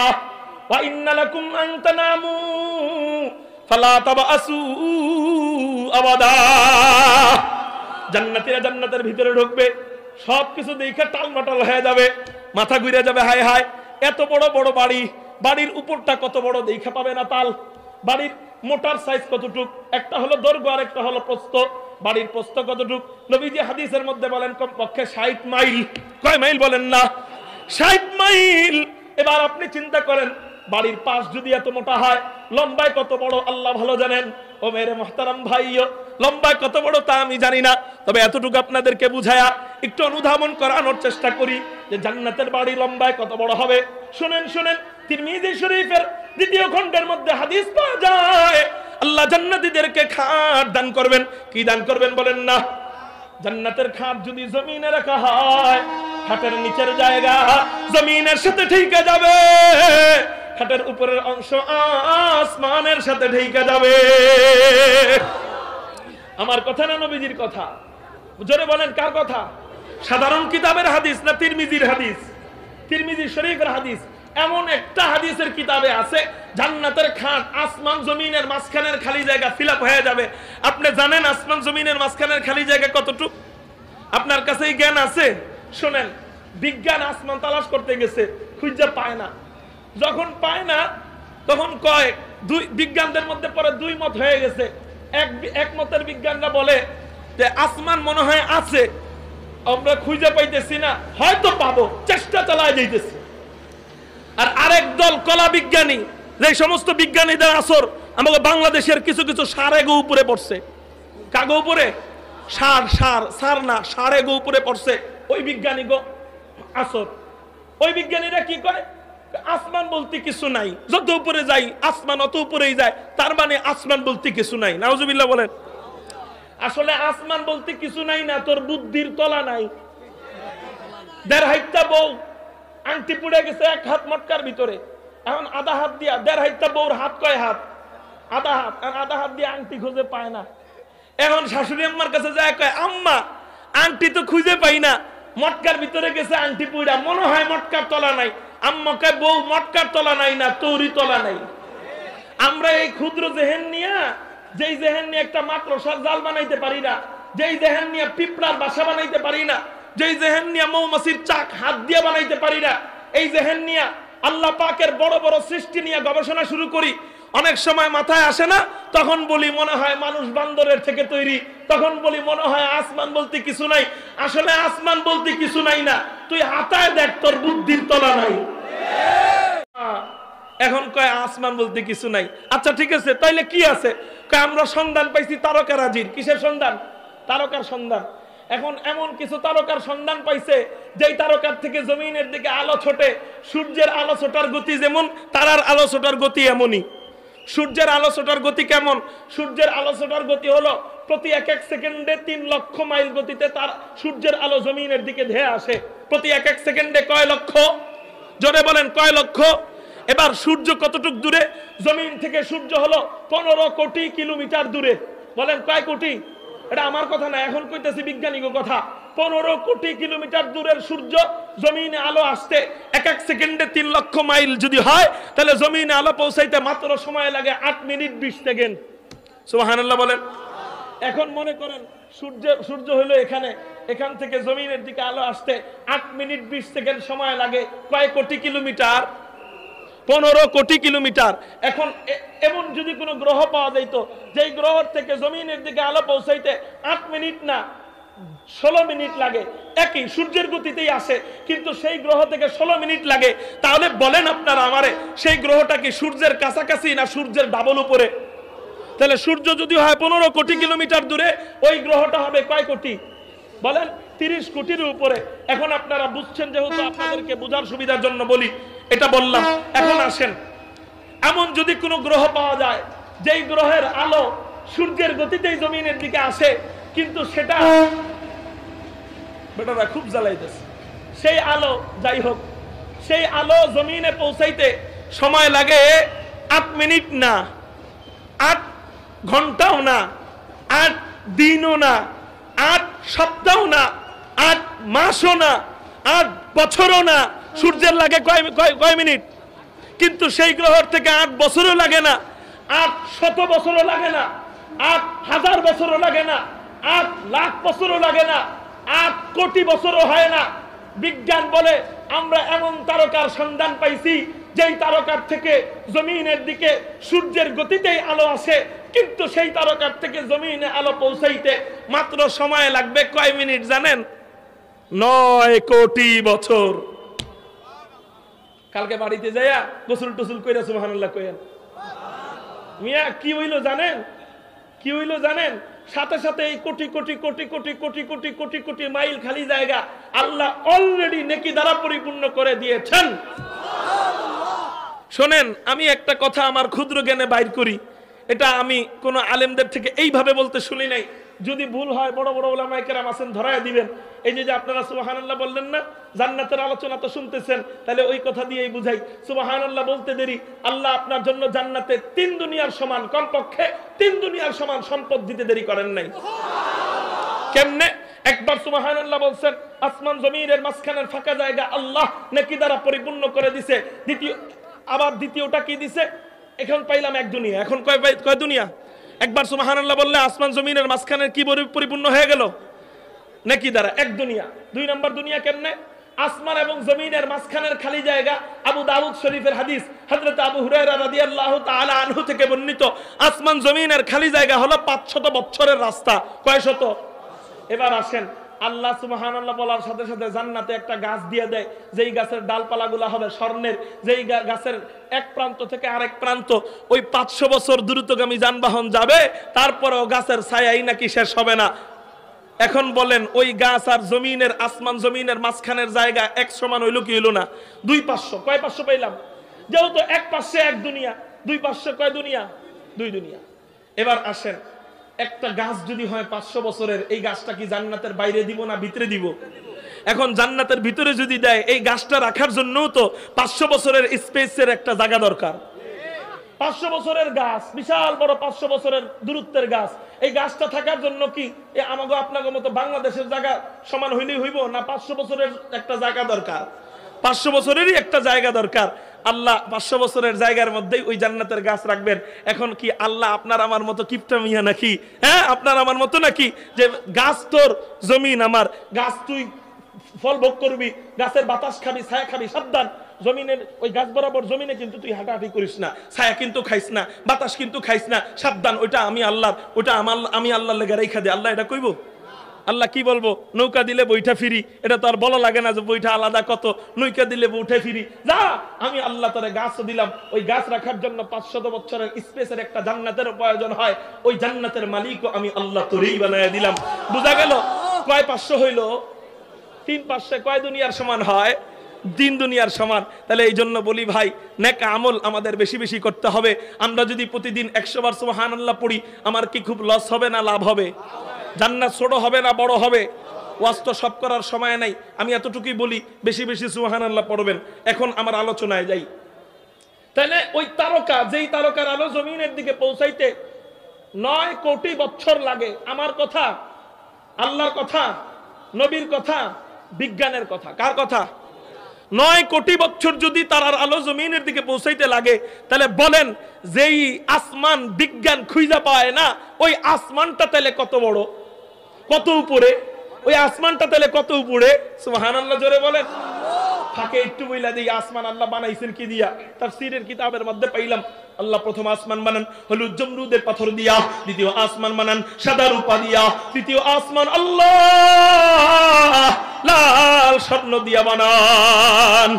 ওয়া ইন্না লাকুম আন তানামু ফালা তাবাসু আবাদা। জান্নাতীরা জান্নাতের ভিতরে ঢুকবে, সবকিছু দেখে টালমাটাল হয়ে যাবে, মাথা ঘুরে যাবে। হায় হায়, এত বড় বড় বাড়ি, বাড়ির উপরটা কত বড় দেখা পাবে না তাল। বাড়ির মোটার সাইজ কতটুক, একটা হলো দৈর্ঘ্য আর একটা হলো প্রস্থ। বাড়ির প্রস্থ কতটুক? নবীজি হাদিসের মধ্যে বলেন কমপক্ষে 60 মাইল। কয় মাইল বলেন না? 60 মাইল। এবার আপনি চিন্তা করেন, বাড়ির পাশ যদি এত মোটা হয়, লম্বায় কত বড় আল্লাহ ভালো জানেন। ও মেরে মুহতারাম ভাইও, লম্বায় কত বড় তা আমি জানি না, তবে এতটুকু আপনাদেরকে বুঝায়া একটু অনুধাবন করানোর চেষ্টা করি যে জান্নাতের বাড়ি লম্বায় কত বড় হবে। শুনেন শুনেন, তিরমিজি শরীফের 2য় খণ্ডের মধ্যে হাদিস পাওয়া যায়, আল্লাহ জান্নাতীদেরকে খাট দান করবেন। কি দান করবেন বলেন না? জান্নাতের খাট যদি জমিনে রাখা হয়, খাটের নিচের জায়গা জমিনের সাথে ঠেকে যাবে, খাটের উপরের অংশ আসমানের সাথে ঠেকে যাবে। আমার কথা না নবীজির কথা? জোরে বলেন কার কথা? সাধারণ কিতাবের হাদিস না তিরমিজির হাদিস? তিরমিজি শরীফের হাদিস। এমন একটা হাদিসের কিতাবে আছে জান্নাতের খাট আসমান জমিনের মাঝখানের খালি জায়গা ফিল আপ হয়ে যাবে। আপনি জানেন আসমান জমিনের মাঝখানের খালি জায়গা কতটুক? আপনার কাছে এই জ্ঞান আছে? শুনেন, বিজ্ঞান আসমান তালাশ করতে গেছে, খুঁজে পায় না। যখন পায় না তখন কয়, দুই বিজ্ঞানদের মধ্যে পরে 2 মত হয়ে গেছে। এক মতের বিজ্ঞানরা বলে যে আসমান মনে হয় আছে, আমরা খুঁজে পাইতেছি না, হয়তো পাবো, চেষ্টা চালায় যাইতেছি। আর আরেক দল কলা বিজ্ঞানী, যে সমস্ত বিজ্ঞানীদের আসর আমাদের বাংলাদেশের কিছু কিছু সারে গো উপরে পড়ছে। কাগো উপরে? সার না, সারে গো উপরে পড়ছে। ওই বিজ্ঞানী গো আসর, ওই বিজ্ঞানীরা কি করে? আসমান বলতে কিছু নাই, যত উপরে যাই আসমান অত উপরেই যায়, তার মানে আসমান বলতে কিছু নাই। নাউজুবিল্লাহ বলেন। আসলে আসমান বলতে কিছু নাই না, তোর বুদ্ধির তলা নাই। 1.5 হাইতা বউ আংটি পুড়ে গেছে 1 হাত মটকার ভিতরে, এখন আধা হাত দিয়া 1.5 হাইতা বউর হাত কয় হাত? আধা হাত। আর আধা হাত দিয়ে আংটি খুঁজে পায় না। এখন শাশুড়ি আম্মার কাছে যায়, কয় আম্মা আংটি তো খুঁজে পাই না, মটকার ভিতরে গেছে আংটি পুড়া, মনে হয় মটকার তলা নাই। আম্মা কয় বউ মটকার তলা নাই না, তৌরি তলা নাই। আমরা এই ক্ষুদ্র জেহেন নিয়ে, যেই জেহেন নিয়ে একটা মাকড়সার জাল বানাইতে পারি না, যেই জেহেন নিয়ে পিঁপড়ার বাসা বানাইতে পারি না, যেই জেহেন নিয়ে মৌমাছির চাক হাত দিয়ে বানাইতে পারি না, এই জেহেন নিয়ে আল্লাহ পাকের বড় বড় সৃষ্টি নিয়ে গবেষণা শুরু করি, অনেক সময় মাথায় আসে না, তখন বলি মনে হয় মানুষ বান্দরের থেকে তৈরি, তখন বলি মনে হয় আসমান বলতে কিছু নাই। আসলে আসমান বলতে কিছু নাই না, তুই হাতায় দেখ তোর বুদ্ধির তলা নাই। এখন কয় আসমান বলতে কিছু নাই। আচ্ছা ঠিক আছে, তাইলে কি আছে? কয় আমরা সন্ধান পাইছি তারকারাজির। কিসের সন্ধান? তারকার সন্ধান। এখন এমন কিছু তারকার সন্ধান পাইছে যেই তারকার থেকে জমিনের দিকে আলো ছোটে। সূর্যের আলো ছোটার গতি যেমন, তারার আলো ছোটার গতি এমনই। সূর্যের আলো ছোটার গতি কেমন? সূর্যের আলো ছোটার গতি হলো প্রতি 1 সেকেন্ডে 3 লক্ষ মাইল গতিতে তার সূর্যের আলো জমিনের দিকে ধেয়ে আসে। প্রতি 1 সেকেন্ডে কয় লক্ষ? জোরে বলেন কয় লক্ষ? এবার সূর্য কতটুক দূরে? জমিন থেকে সূর্য হলো 15 কোটি কিলোমিটার দূরে। বলেন কয় কোটি? এটা আমার কথা না, এখন কইতেছি বিজ্ঞানীর কথা। 15 কোটি কিলোমিটার দূরের সূর্য জমিনে আলো আসতে 1 সেকেন্ডে 3 লক্ষ মাইল যদি হয়, তাহলে জমিনে আলো পৌঁছাইতে মাত্র সময় লাগে 8 মিনিট 20 সেকেন্ড। সুবহানাল্লাহ বলেন। এখন মনে করেন সূর্য হলো এখানে, এখান থেকে জমিনের দিকে আলো আসতে 8 মিনিট 20 সেকেন্ড সময় লাগে। কয় কোটি কিলোমিটার? 15 কোটি কিলোমিটার। এখন এমন যদি কোনো গ্রহ পাওয়া যাইতো যেই গ্রহ থেকে জমিনের দিকে আলো পৌঁছাইতে 8 মিনিট না 16 মিনিট লাগে, একই সূর্যের গতিতেই আসে, কিন্তু সেই গ্রহ থেকে 16 মিনিট লাগে, তাহলে বলেন আপনারা আমারে, সেই গ্রহটা কি সূর্যের কাছাকাছি না সূর্যের ডাবল উপরে? তাহলে সূর্য যদি হয় 15 কোটি কিলোমিটার দূরে, ওই গ্রহটা হবে কয় কোটি? বলেন 30 কোটির উপরে। এখন আপনারা বুঝছেন, যেহেতু আপনাদেরকে বোঝার সুবিধার জন্য বলি, এটা বললাম। এখন আসেন, এমন যদি কোনো গ্রহ পাওয়া যায় যেই গ্রহের আলো সূর্যের গতিতেই জমিনের দিকে আসে, কিন্তু সেটা বেটারা খুব জ্বালাইতেছে, সেই আলো, যাই হোক, সেই আলো জমিনে পৌঁছাইতে সময় লাগে 8 মিনিট না, 8 ঘন্টাও না, 8 দিনও না, 8 সপ্তাহ না, 8 মাসও না, 8 বছরও না। সূর্যের লাগে কয় মিনিট? কিন্তু সেই গ্রহের থেকে 8 বছরও লাগে না, 800 বছরও লাগে না, 8000 বছরও লাগে না, 8 লাখ বছরও লাগে না, 8 কোটি বছরও হয় না। বিজ্ঞান বলে আমরা এমন তারকার সন্ধান পাইছি যেই তারকার থেকে জমিনের দিকে সূর্যের গতিতেই আলো আসে, কিন্তু সেই তারকার থেকে জমিনে আলো পৌঁছাইতে মাত্র সময় লাগবে কয় মিনিট জানেন? 9 কোটি বছর। কালকে বাড়িতে যাইয়া গোসল টুসুল কইরা সুবহানাল্লাহ কইেন। মিয়া কি হইলো জানেন? কি হইলো জানেন? সাথে সাথে এই কোটি কোটি কোটি কোটি কোটি কোটি কোটি কোটি মাইল খালি জায়গা আল্লাহ অলরেডি নেকি দ্বারা পরিপূর্ণ করে দিয়েছেন। শোনেন, আমি একটা কথা আমার ক্ষুদ্র জ্ঞানে বাইর করি, এটা আমি কোন আলেমদের থেকে এইভাবে বলতে শুনি নাই। যদি ভুল হয় বড় বড় উলামায়ে কেরাম আছেন, ধরায় দিবেন। এই যে আপনারা সুবহানাল্লাহ বললেন না, জান্নাতের আলোচনা তো শুনতেছেন, তাহলে ওই কথা দিয়েই বুঝাই। সুবহানাল্লাহ বলতে দেরি, আল্লাহ আপনার জন্য জান্নাতে 3 দুনিয়ার সমান, কমপক্ষে 3 দুনিয়ার সমান সম্পদ দিতে দেরি করেন নাই। কেমনে? একবার সুবহানাল্লাহ বলছেন, আসমান জমিনের মাঝখানের ফাঁকা জায়গা আল্লাহ নেকি দ্বারা পরিপূর্ণ করে দিছে। আবার দ্বিতীয়টা কি দিছে? এখন পাইলাম 1 দুনিয়া। এখন কয় দুনিয়া? একবার সুবহানাল্লাহ বললে আসমান জমিনের মাঝখানের কি পরিপূর্ণ হয়ে গেল? নেকি দ্বারা 1 দুনিয়া। 2 নম্বর দুনিয়া কেমনে? আসমান এবং জমিনের মাঝখানের খালি জায়গা। আবু দাউদ শরীফের হাদিস, হযরত আবু হুরায়রা রাদিয়াল্লাহু তাআলা আনহু থেকে বর্ণিত, আসমান জমিনের খালি জায়গা হলো 500 বছরের রাস্তা। কয় শত? এবার আসেন, আল্লাহ সুবহানাল্লাহ বলার সাথে সাথে জান্নাতে একটা গাছ দিয়ে দেয়, যেই গাছের ডালপালাগুলো হবে স্বর্ণের, যেই গাছের এক প্রান্ত থেকে আরেক প্রান্ত ওই 500 বছর দ্রুতগামী যানবাহন যাবে, তারপরেও গাছের ছায়াই নাকি শেষ হবে না। এখন বলেন, ওই গাছ আর জমিনের, আসমান জমিনের মাঝখানের জায়গা এক সমান হইল কি হইল না? 2-500। কয় 500 পাইলাম? যেহেতু এক পাশে 1 দুনিয়া, 2 পাশে কয় দুনিয়া? 2 দুনিয়া। এবার আসেন, একটা গাছ যদি হয় 500 বছরের, এই গাছটা কি জান্নাতের বাইরে দিব না ভিতরে দিব? এখন জান্নাতের ভিতরে যদি দেয়, এই গাছটা রাখার জন্যও তো 500 বছরের স্পেসের একটা জায়গা দরকার। 500 বছরের গাছ, বিশাল বড় 500 বছরের দূরত্বের গাছ, এই গাছটা থাকার জন্য কি আমাগো আপনাগো মতো বাংলাদেশের জায়গা সমান হইলেই হইব না? 500 বছরের একটা জায়গা দরকার, 500 বছরেরই একটা জায়গা দরকার। আল্লাহ 500 বছরের জায়গার মধ্যেই ওই জান্নাতের গাছ রাখবেন। এখন কি আল্লাহ আপনার আমার মতো কিপটা মিয়া নাকি? হ্যাঁ, আপনার আমার মতো নাকি যে গাছ তোর, জমিন আমার, গাছ তুই ফল ভোগ করবি, গাছের বাতাস খাবি, ছায়া খাবি, সাবধান। জমিনের ওই গাছ বরাবর জমিনে কিন্তু তুই হাঁটাহাঁটি করিস না, ছায়া কিন্তু খাইস না, বাতাস কিন্তু খাইস না, সাবধান। ওইটা আমি আল্লাহর, ওইটা আমি আল্লাহর লেগে রেখা দে। আল্লাহ এটা কইব? আল্লাহ কি বলবো? নৌকা দিলে বইটা ফিরি, এটা তো আর বলা লাগে না যে বইটা আলাদা কত, নৌকা দিলে বউঠে ফিরি। যা, আমি আল্লাহ তোরে গাছও দিলাম, ওই গাছ রাখার জন্য 500 বছরের স্পেসের একটা জান্নাতের প্রয়োজন হয়, ওই জান্নাতের মালিকও আমি আল্লাহ তোরেই বানায় দিলাম। বুঝা গেল? কয় 500 হইল? 3-500 কয় দুনিয়ার সমান হয়? 3 দুনিয়ার সমান। তাহলে এই জন্য বলি ভাই, নেক আমল আমাদের বেশি বেশি করতে হবে। আমরা যদি প্রতিদিন 100 বার সুবহানাল্লাহ পড়ি, আমার কি খুব লস হবে না লাভ হবে? জান্নাত ছোট হবে না বড় হবে? ওয়াজ তো সব করার সময় নাই, আমি এতটুকুই বলি, বেশি বেশি সুবহানাল্লাহ পড়বেন। এখন আমার আলোচনায় যাই। তাহলে ওই তারকা, যেই তারকার আলো জমিনের দিকে পৌঁছাইতে 9 কোটি বছর লাগে। আমার কথা, আল্লাহর কথা, নবীর কথা, বিজ্ঞানের কথা? কার কথা? 9 কোটি বছর যদি তারার আলো জমিনের দিকে পৌঁছাইতে লাগে, তাহলে বলেন, যেই আসমান বিজ্ঞান খুঁজে পায় না, ওই আসমানটা তাহলে কত বড়, কত উপরে? ওই আসমানটা তাহলে কত উপরে? সুবহানাল্লাহ জোরে বলেন। ফাঁকে একটু বইলা দিই, আসমান আল্লাহ বানাইছেন কি দিয়া? তাফসীরের কিতাবের মধ্যে পাইলাম, আল্লাহ প্রথম আসমান বানান হলুদ জমরুদের পাথর দিয়া, দ্বিতীয় আসমান বানান সাদা রূপা দিয়া, তৃতীয় আসমান আল্লাহ লাল স্বর্ণ দিয়া বানান।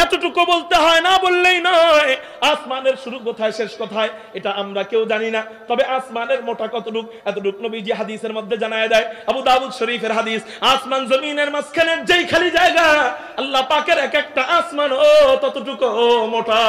এতটুকু বলতে হয় না, বললেই নয়। আসমানের শুরু কোথায় শেষ কোথায় এটা আমরা কেউ জানি না। তবে আসমানের মোটা কতটুক এতটুক নবীজি হাদিসের মধ্যে জানায় দেয়, আবু দাউদ শরীফের হাদিস, আসমান জমিনের মাঝখানের যেই খালি জায়গা আল্লাহ পাকের এক একটা আসমান ও ততটুকু মোটা।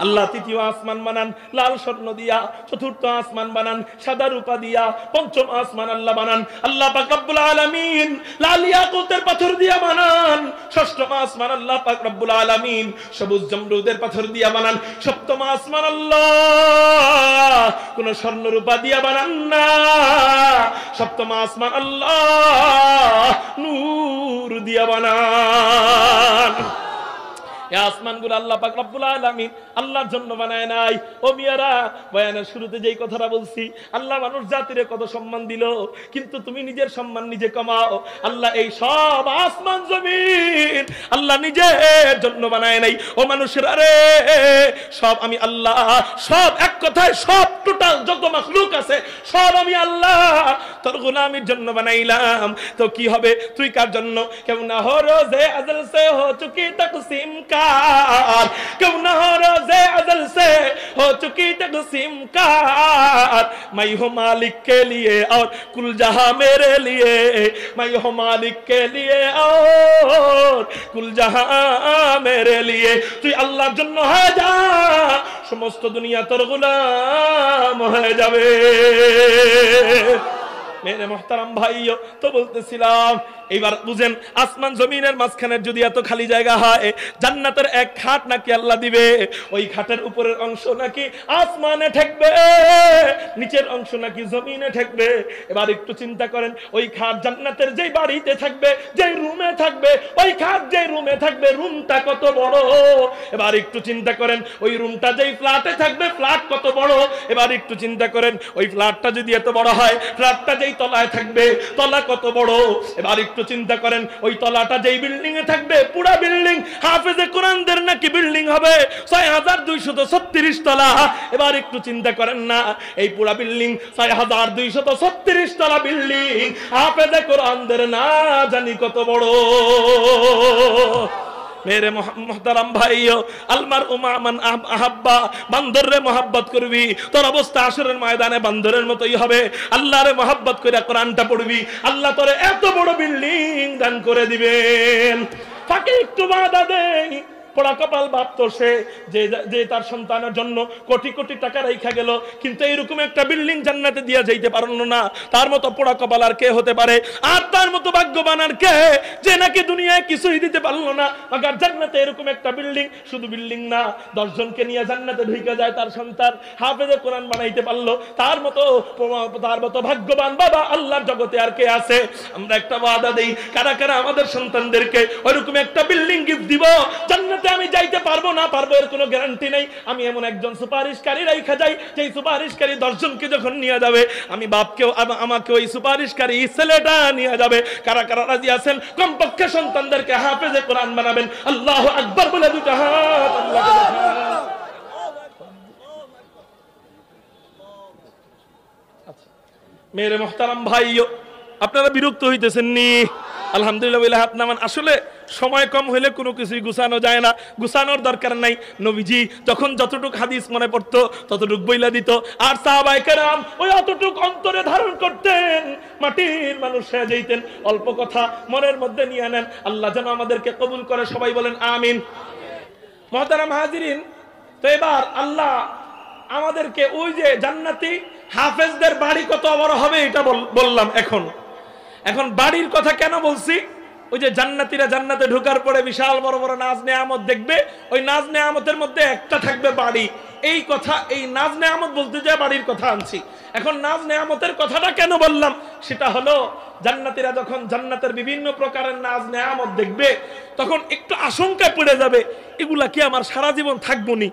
আল্লাহ তৃতীয় আসমান বানান লাল স্বর্ণ দিয়া, চতুর্থ আসমান বানান সাদা রূপা দিয়া, পঞ্চম আসমান আল্লাহ বানান আল্লাহ পাক রব্বুল আলামিন লাল ইয়াকুতের পাথর দিয়া বানান, ষষ্ঠ আসমান আল্লাহ পাক রব্বুল আলামিন সবুজ জমরুদের পাথর দিয়া বানান, সপ্তম আসমান আল্লাহ কোন স্বর্ণ রূপা দিয়া বানান না, সপ্তম আসমান আল্লাহ নূর দিয়া বানান। আসমানগুলো আল্লাহ পাক রব্বুল আলামিন আল্লাহর জন্য বানায় নাই। ও মিয়ারা, বয়ানের শুরুতে যেই কথাটা বলছি, আল্লাহ মানুষ জাতিরে কত সম্মান দিল, কিন্তু তুমি নিজের সম্মান নিজে কমাও। আল্লাহ এই সব আসমান জমিন আল্লাহ নিজের জন্য বানায় নাই। ও মানুষের আরে সব আমি আল্লাহ, সব এক কথায় সব টোটাল যত মাখলুক আছে সব আমি আল্লাহ তোর গোলামির জন্য বানাইলাম। তো কি হবে, তুই কার জন্য? কেউ না হো রোজে আজল সে হো চুকি তকসিম কা, क्यों न हो रोज़े अज़ल से हो चुकी तक़सीम कार, मैं हूँ मालिक के लिए और कुल जहां मेरे लिए, मैं हूँ मालिक के लिए और कुल जहां मेरे लिए। तू अल्लाहर জন্য হয়ে যা, সমস্ত দুনিয়া তোর গোলাম হয়ে যাবে। मेरे मोहतरम भाइयों, तो বলতেছিলাম এবার বুঝেন, আসমান জমিনের মাঝখানে যদি এত খালি জায়গা হয়, জান্নাতের এক খাট নাকি আল্লাহ দিবে, ওই খাটের উপরের অংশ নাকি আসমানে ঠেকবে, নিচের অংশ নাকি জমিনে ঠেকবে। এবার একটু চিন্তা করেন, ওই খাট জান্নাতের যেই বাড়িতে থাকবে, যেই রুমে থাকবে, ওই খাট যেই রুমে থাকবে, রুমটা কত বড়। এবার একটু চিন্তা করেন, ওই রুমটা যেই ফ্ল্যাটে থাকবে, ফ্ল্যাট কত বড়। এবার একটু চিন্তা করেন, ওই ফ্ল্যাটটা যদি এত বড় হয়, ফ্ল্যাটটা যেই তলায় থাকবে, তলা কত বড়। এবার একটু চিন্তা করেন, ওই তলাটা যেই বিল্ডিং এ থাকবে, পুরা বিল্ডিং হাফেজে কোরআনদের নাকি বিল্ডিং হবে ৬২৩৬ তলা। এবার একটু চিন্তা করেন না, এই পুরা বিল্ডিং ৬২৩৬ তলা বিল্ডিং হাফেজে কোরআনদের না জানি কত বড়। मेरे मोहतरम भाइयों, अलमर उमामन अहब्बा, बंदरे मोहब्बत करबी, তোর অবস্থা আসরের ময়দানে বান্দরের মতোই হবে। আল্লাহরে মোহব্বত করে কোরআনটা পড়বি, আল্লাহ তোরে এত বড় বিল্ডিং দান করে দিবেন। ফাঁকে একটু বাধা দেই, পোড়া কপাল ভাবতো সে যে তার সন্তানের জন্য কোটি কোটি টাকা রাইখা গেল, কিন্তু এইরকম একটা বিল্ডিং জান্নাতে দিয়া যাইতে পারলো না। তার মতো পোড়া কপাল আর কে হতে পারে? আর তার মতো ভাগ্যবান আর কে, যে নাকি দুনিয়ায় কিছুই দিতে পারলো না, মাগার জান্নাতে এরকম একটা বিল্ডিং, শুধু বিল্ডিং না, 10 জনকে নিয়ে জান্নাতে ঢুকে যায় তার সন্তান, হাফেজে কোরআন বানাইতে পারলো। তার মতো ভাগ্যবান বাবা আল্লাহর জগতে আর কে আছে? আমরা একটা ওয়াদা দেই, কারা কারা আমাদের সন্তানদেরকে ওইরকম একটা বিল্ডিং গিফট দিব, জান্নাত আমি যাইতে পারবো না পারবো এর কোনো গ্যারান্টি নাই। আমি এমন একজন সুপারিশকারী রাইখা যাই, যেই সুপারিশকারী 10 জনকে যখন নিয়ে যাবে, আমি বাপকেও আমাকে ওই সুপারিশকারী ছেলেটা নিয়ে যাবে। কারা কারা রাজি আছেন কমপক্ষে সন্তানদেরকে হাফেজে কোরআন বানাবেন? আল্লাহু আকবার বলে দুটো হাত আল্লাহকে দেখান। আচ্ছা মেরে মুহতারাম ভাইও, আপনারা বিরক্ত হইতেছেন নি? আলহামদুলিল্লাহ হাত নামান। আসলে সময় কম হইলে কোনো কিছুই গুছানো যায় না, গুছানোর দরকার নাই। নবীজি যখন যতটুক হাদিস মনে পড়তো ততটুক বইলা দিত, আর সাহাবায়ে কেরাম ওই অতটুক অন্তরে ধারণ করতেন, মাটির মানুষ হয়ে যাইতেন। অল্প কথা মনের মধ্যে নিয়ে নেন, আল্লাহ যেন আমাদেরকে কবুল করে, সবাই বলেন আমিন। মুহতারাম হাজিরিন, তো এবার আল্লাহ আমাদেরকে ওই যে জান্নাতি হাফেজদের বাড়ি কত বড় হবে এটা বললাম। এখন বাড়ির কথা কেন বলছি? ওই যে জান্নাতীরা জান্নাতে ঢোকার পরে বিশাল বড় বড় নাজ নেয়ামত দেখবে, ওই নাজ নেয়ামতের মধ্যে একটা থাকবে বাড়ি। এই কথা, এই নাজ নেয়ামত বলতে যায় বাড়ির কথা আনছি। এখন নাজ নেয়ামতের কথাটা কেন বললাম? সেটা হলো জান্নাতীরা যখন জান্নাতের বিভিন্ন প্রকারের নাজ নেয়ামত দেখবে, তখন একটু আশঙ্কা পড়ে যাবে, এগুলা কি আমার সারা জীবন থাকবো নি?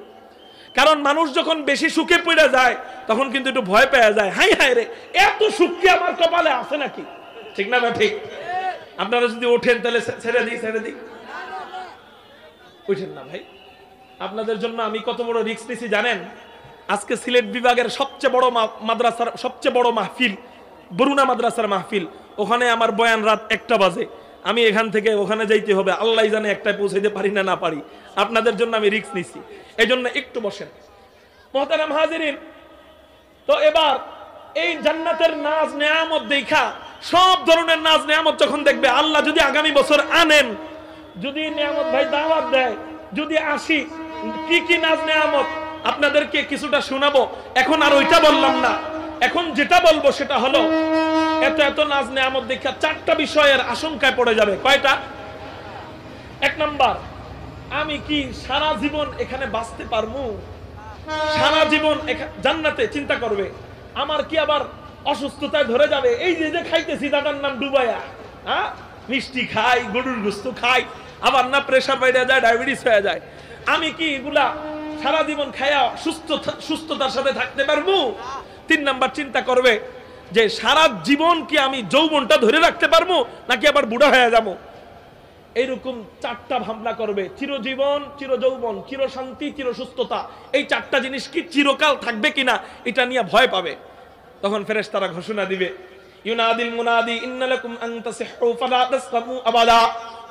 কারণ মানুষ যখন বেশি সুখে পড়ে যায় তখন কিন্তু একটু ভয় পেয়ে যায়, হাই হাই রে, এত সুখ কি আমার কপালে আছে নাকি? ঠিক না ভাই? ঠিক। আপনারা যদি ওঠেন তাহলে ছেড়ে দিই উঠেন না ভাই। আপনাদের জন্য আমি কত বড় রিস্ক নিছি জানেন? আজকে সিলেট বিভাগের সবচেয়ে বড় মাদ্রাসার সবচেয়ে বড় মাহফিল, বরুণা মাদ্রাসার মাহফিল, ওখানে আমার বয়ান রাত 1টা বাজে। আমি এখান থেকে ওখানে যাইতে হবে, আল্লাহ জানে একটাই পৌঁছাইতে পারি না পারি, আপনাদের জন্য আমি রিস্ক নিচ্ছি, এই জন্য একটু বসেন। মুহতারাম হাজিরিন, তো এবার এই জান্নাতের নাজ নেয়ামত দেখা, সব ধরনের নাজ নেয়ামত যখন দেখবে, আল্লাহ যদি আগামী বছর আনেন, যদি নেয়ামত ভাই দাওয়াত দেয়, যদি আসি, কি কি নাজ নেয়ামত আপনাদেরকে কিছুটা শোনাবো। এখন আর ওইটা বললাম না, এখন যেটা বলবো সেটা হলো এত এত নাজ নেয়ামত দেখা 4টা বিষয়ের আশঙ্কায় পড়ে যাবে। কয়টা? 1 নাম্বার, আমি কি সারা জীবন এখানে বাঁচতে পারবো? সারা জীবন জান্নাতে চিন্তা করবে, আমার কি আবার অসুস্থতায় ধরে যাবে? এই যে খাইতেছি তাটার নাম ডুবাইয়া, হ্যাঁ, মিষ্টি খাই, গরুর গোশত খাই, আবার না প্রেসার বেড়ে যায়, ডায়াবেটিস হয়ে যায়, আমি কি এগুলা সারা জীবন খায়া সুস্থতার সাথে থাকতে পারবো? 3 নাম্বার চিন্তা করবে যে সারা জীবন কি আমি যৌবনটা ধরে রাখতে পারবো, নাকি আবার বুড়া হয়ে যাবো? এইরকম 4টা ভাবনা করবে। চিরজীবন, চিরযৌবন, চিরশান্তি, চিরসুস্থতা, এই 4টা জিনিস কি চিরকাল থাকবে কিনা এটা নিয়ে ভয় পাবে। তখন ফেরেশতারা ঘোষণা দিবে, ইউনাদিল মুনাদি ইন্না লাকুম আন তাসিহু ফালা তাসকামু আবাদা।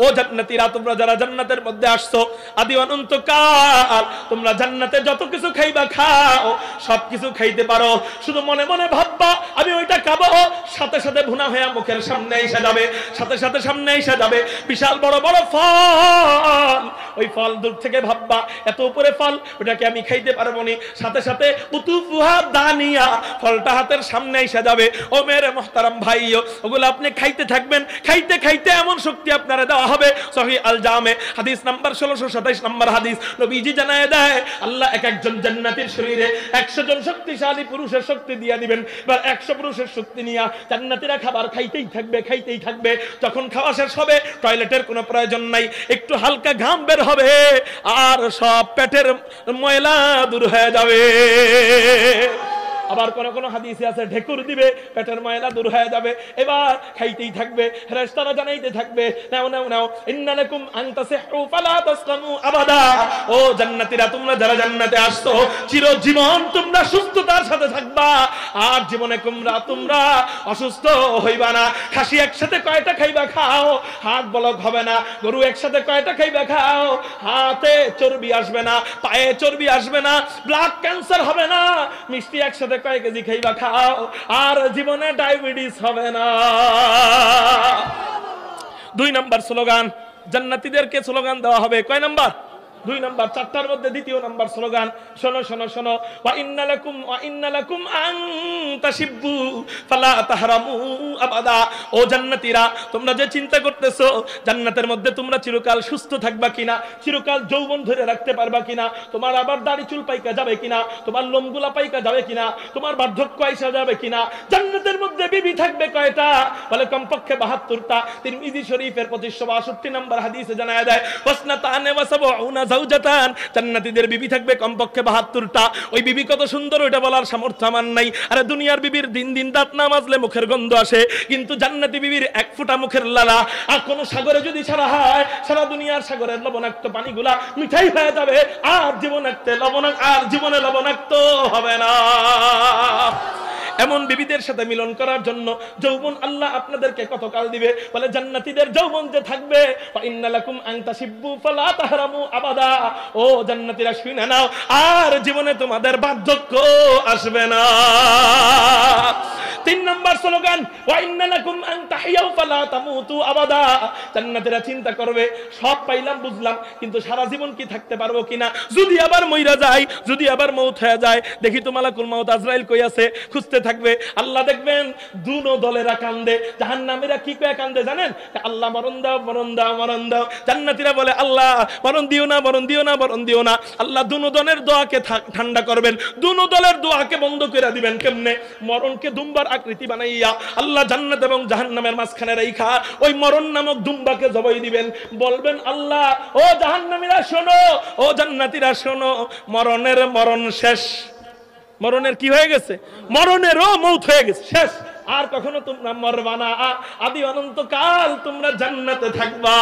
ও জান্নাতীরা, তোমরা যারা জান্নাতের মধ্যে আসছো, আদি অনন্তকাল তোমরা জান্নাতে যত কিছু খাইবা খাও, সব কিছু খাইতে পারো, শুধু মনে মনে ভাববা আমি ওইটা খাবো, সাথে সাথে ভুনা হয়ে মুখের সামনে এসে যাবে, সাথে সাথে সামনে এসে যাবে বিশাল বড় বড় ফল, ওই ফল দূর থেকে ভাববা এত উপরে ফল, ওটাকে আমি খাইতে পারবো নি, সাথে সাথে কুতুফুহা দানিয়া, ফলটা হাতের সামনে এসে যাবে। ও মেরে মুহতারাম ভাইও, ওগুলো আপনি খাইতে থাকবেন, খাইতে খাইতে এমন শক্তি আপনারা দেওয়া হবে। সহিহ আল জামে হাদিস নাম্বার 1627 নম্বর হাদিস, নবীজি জানায় দেয় আল্লাহ এক একজন জান্নাতীর শরীরে 100 জন শক্তিশালী পুরুষের শক্তি দিয়ে দিবেন। এবার 100 পুরুষের শক্তি নিয়ে জান্নাতীরা খাবার খাইতেই থাকবে, খাইতেই থাকবে। যখন খাওয়া শেষ হবে, টয়লেটের কোনো প্রয়োজন নাই, একটু হালকা ঘাম বের হবে আর সব পেটের ময়লা দূর হয়ে যাবে। আবার কোন হাদিসে আছে ঢেকুর দিবে, পেটের ময়লা দূর হয়ে যাবে। এবার খাইতেই থাকবে, ফেরেশতারা জানাইতে থাকবে, নাও নাও নাও, ইন্না লাকুম আন তাসিহু ফালা তাসকামু আবাদা। ও জান্নাতীরা, তোমরা যারা জান্নাতে আসছো, চিরজীবন তোমরা সুস্থতার সাথে থাকবা, আর জীবনে তোমরা অসুস্থ হইবা না। খাসি একসাথে কয়টা খাইবা খাও, হাত বলক হবে না। গরু একসাথে কয়টা খাইবা খাও, হাতে চর্বি আসবে না, পায়ে চর্বি আসবে না, ব্লাড ক্যান্সার হবে না। মিষ্টি একসাথে কয় কেজি খাইবা খাও, আর জীবনে ডায়াবেটিস হবে না। 2 নাম্বার স্লোগান, জান্নাতীদেরকে স্লোগান দেওয়া হবে। কয় নাম্বার? 2 নাম্বার। 4টার মধ্যে 2য় নাম্বার স্লোগান, শোনো শোনো শোনো, ওয়া ইন্না লাকুম আন তাশিব্বু ফালা তাহরামু আবাদা। ও জান্নাতীরা, তোমরা যে চিন্তা করতেছো জান্নাতের মধ্যে তোমরা চিরকাল সুস্থ থাকবা কিনা, চিরকাল যৌবন ধরে রাখতে পারবা কিনা, তোমার আবার দাড়ি চুল পাইকা যাবে কিনা, তোমার লোমগুলা পাইকা যাবে কিনা, তোমার বার্ধক্য আইসা যাবে কিনা, জান্নাতের মধ্যে বিবি থাকবে কয়টা? বলে কমপক্ষে 72টা। তিরমিজি শরীফের 2562 নম্বর হাদিসে জানায় দেয়, ওয়াসনাতানে ওয়া সাবউনা জাওজাতান, জান্নাতীদের বিবি থাকবে কমপক্ষে 72টা। ওই বিবি কত সুন্দর ওইটা বলার সামর্থ্য আমার নাই। আরে দুনিয়ার বিবির দিন দিন দাঁত না মাজলে মুখের গন্ধ আসে, কিন্তু জান্নাতি বিবির 1 ফোঁটা মুখের লালা আর কোন সাগরে যদি ছাড়া হয়, সারা দুনিয়ার সাগরের লবণাক্ত পানিগুলা মিঠাই হয়ে যাবে, আর জীবনে লবণাক্ত হবে না। এমন বিবিদের সাথে মিলন করার জন্য যৌবন আল্লাহ আপনাদেরকে কতকাল দিবে? বলে জান্নাতীদের যৌবন যে থাকবে, ইন্না লাকুম আন তাশিব্বু ফালা তাহরামু আবাদা। ও জান্নাতীরা শুনে নাও, আর জীবনে তোমাদের বার্ধক্য আসবে না। 3 নম্বর স্লোগান, ওয়া ইন্না লাকুম আন তাহিয়াউ ফালা তামুতু আবাদা। জান্নাতীরা চিন্তা করবে, সব পাইলাম বুঝলাম, কিন্তু সারা জীবন কি থাকতে পারবো কিনা? যদি আবার মইরা যায়, যদি আবার মউত হয়ে যায়, দেখি তো মালাকুল মাউত আজরাইল কই আছে, খুঁজতে থাকবে। আল্লাহ দেখবেন দুনো দলেরা কান্দে। জাহান্নামীরা কি কয়ে কান্দে জানেন? আল্লাহ মরণ দাও, মরণ দাও, মরণ দাও। জান্নাতীরা বলে আল্লাহ মরণ দিও না, মরণ দিও না, মরণ দিও না। আল্লাহ দুনো দলের দোয়াকে ঠান্ডা করবেন, দুনো দলের দোয়াকে বন্ধ করে দিবেন। কেমনে? মরণকে দুম্বার আকৃতি বানাইয়া আল্লাহ জান্নাত এবং জাহান্নামের মাঝখানে রাইখা ওই মরণ নামক দুম্বাকে জবাই দিবেন। বলবেন আল্লাহ, ও জাহান্নামীরা শোনো, ও জান্নাতীরা শোনো, মরণের মরণ শেষ। মরণের কি হয়ে গেছে? মরণেরও মৌত হয়ে গেছে, শেষ। আর কখনো তোমরা মরবা না, আদি অনন্তকাল তোমরা জান্নাতে থাকবা।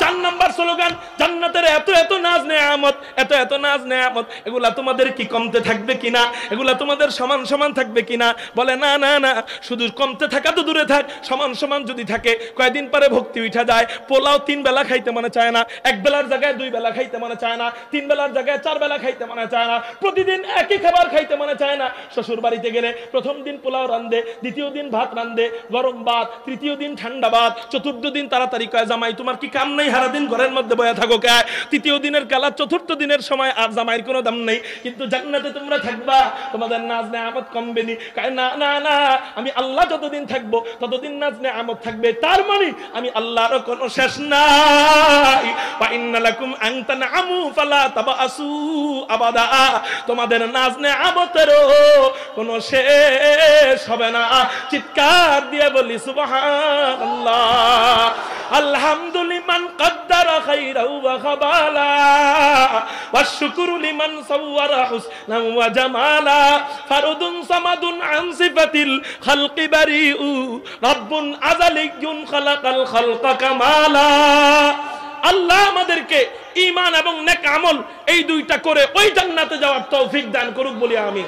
4 নাম্বার স্লোগান, জান্নাতের এত এত নাজ নেয়ামত, এত এত নাজ নেয়ামত, এগুলা তোমাদের কি কমতে থাকবে কিনা? এগুলা তোমাদের সমান সমান থাকবে কিনা? বলে না না না, শুধু কমতে থাকা তো দূরে থাক, সমান সমান যদি থাকে কয়েকদিন পরে ভক্তি উঠা যায়। পোলাও 3 বেলা খাইতে মনে চায় না, 1 বেলার জায়গায় 2 বেলা খাইতে মনে চায় না, 3 বেলার জায়গায় 4 বেলা খাইতে মনে চায় না, প্রতিদিন একই খাবার খাইতে মনে চায় না। শ্বশুর বাড়িতে গেলে প্রথম দিন পোলাও রান্ধে, দ্বিতীয় দিন ভাত রান্ধে, গরম ভাত, তৃতীয় দিন ঠান্ডা ভাত, চতুর্থ দিন তাড়াতাড়ি কয় জামাই তোমার কি কাম নাই, সারাদিন ঘরের মধ্যে বয়া থাকো কে? তৃতীয় দিনের কালা, চতুর্থ দিনের সময় আর জামাইয়ের কোনো দাম নেই। কিন্তু জান্নাতে তোমরা থাকবা, তোমাদের নাজ নেয়ামত কমবে নি। কয় না না না, আমি আল্লাহ যতদিন থাকবো ততদিন নাজ নেয়ামত থাকবে। তার মানে আমি আল্লাহর কোনো শেষ নাই। ওয়া ইন্না লাকুম আন তানআমু ফালা তাবাসু আবাদা, তোমাদের নাজ নেয়ামতেরও কোনো শেষ হবে না। চিৎকার দিয়ে বলি সুবহানাল্লাহ। আলহামদুলিমান কদ্দারা খাইরাও ওয়া খাবালা, ওয়াশ শুকরু লিমান সাওয়ারা হুসনান ওয়া জামালা, ফারুদুন সামাদুন আন সিফাতিল খালকি বারিউ, রাব্বুন আযালিয়্যুন খালাকাল খালকা কামালা। আল্লাহ আমাদেরকে ঈমান এবং নেক আমল এই দুইটা করে ওই জান্নাতে যাওয়ার তৌফিক দান করুক বলি আমিন।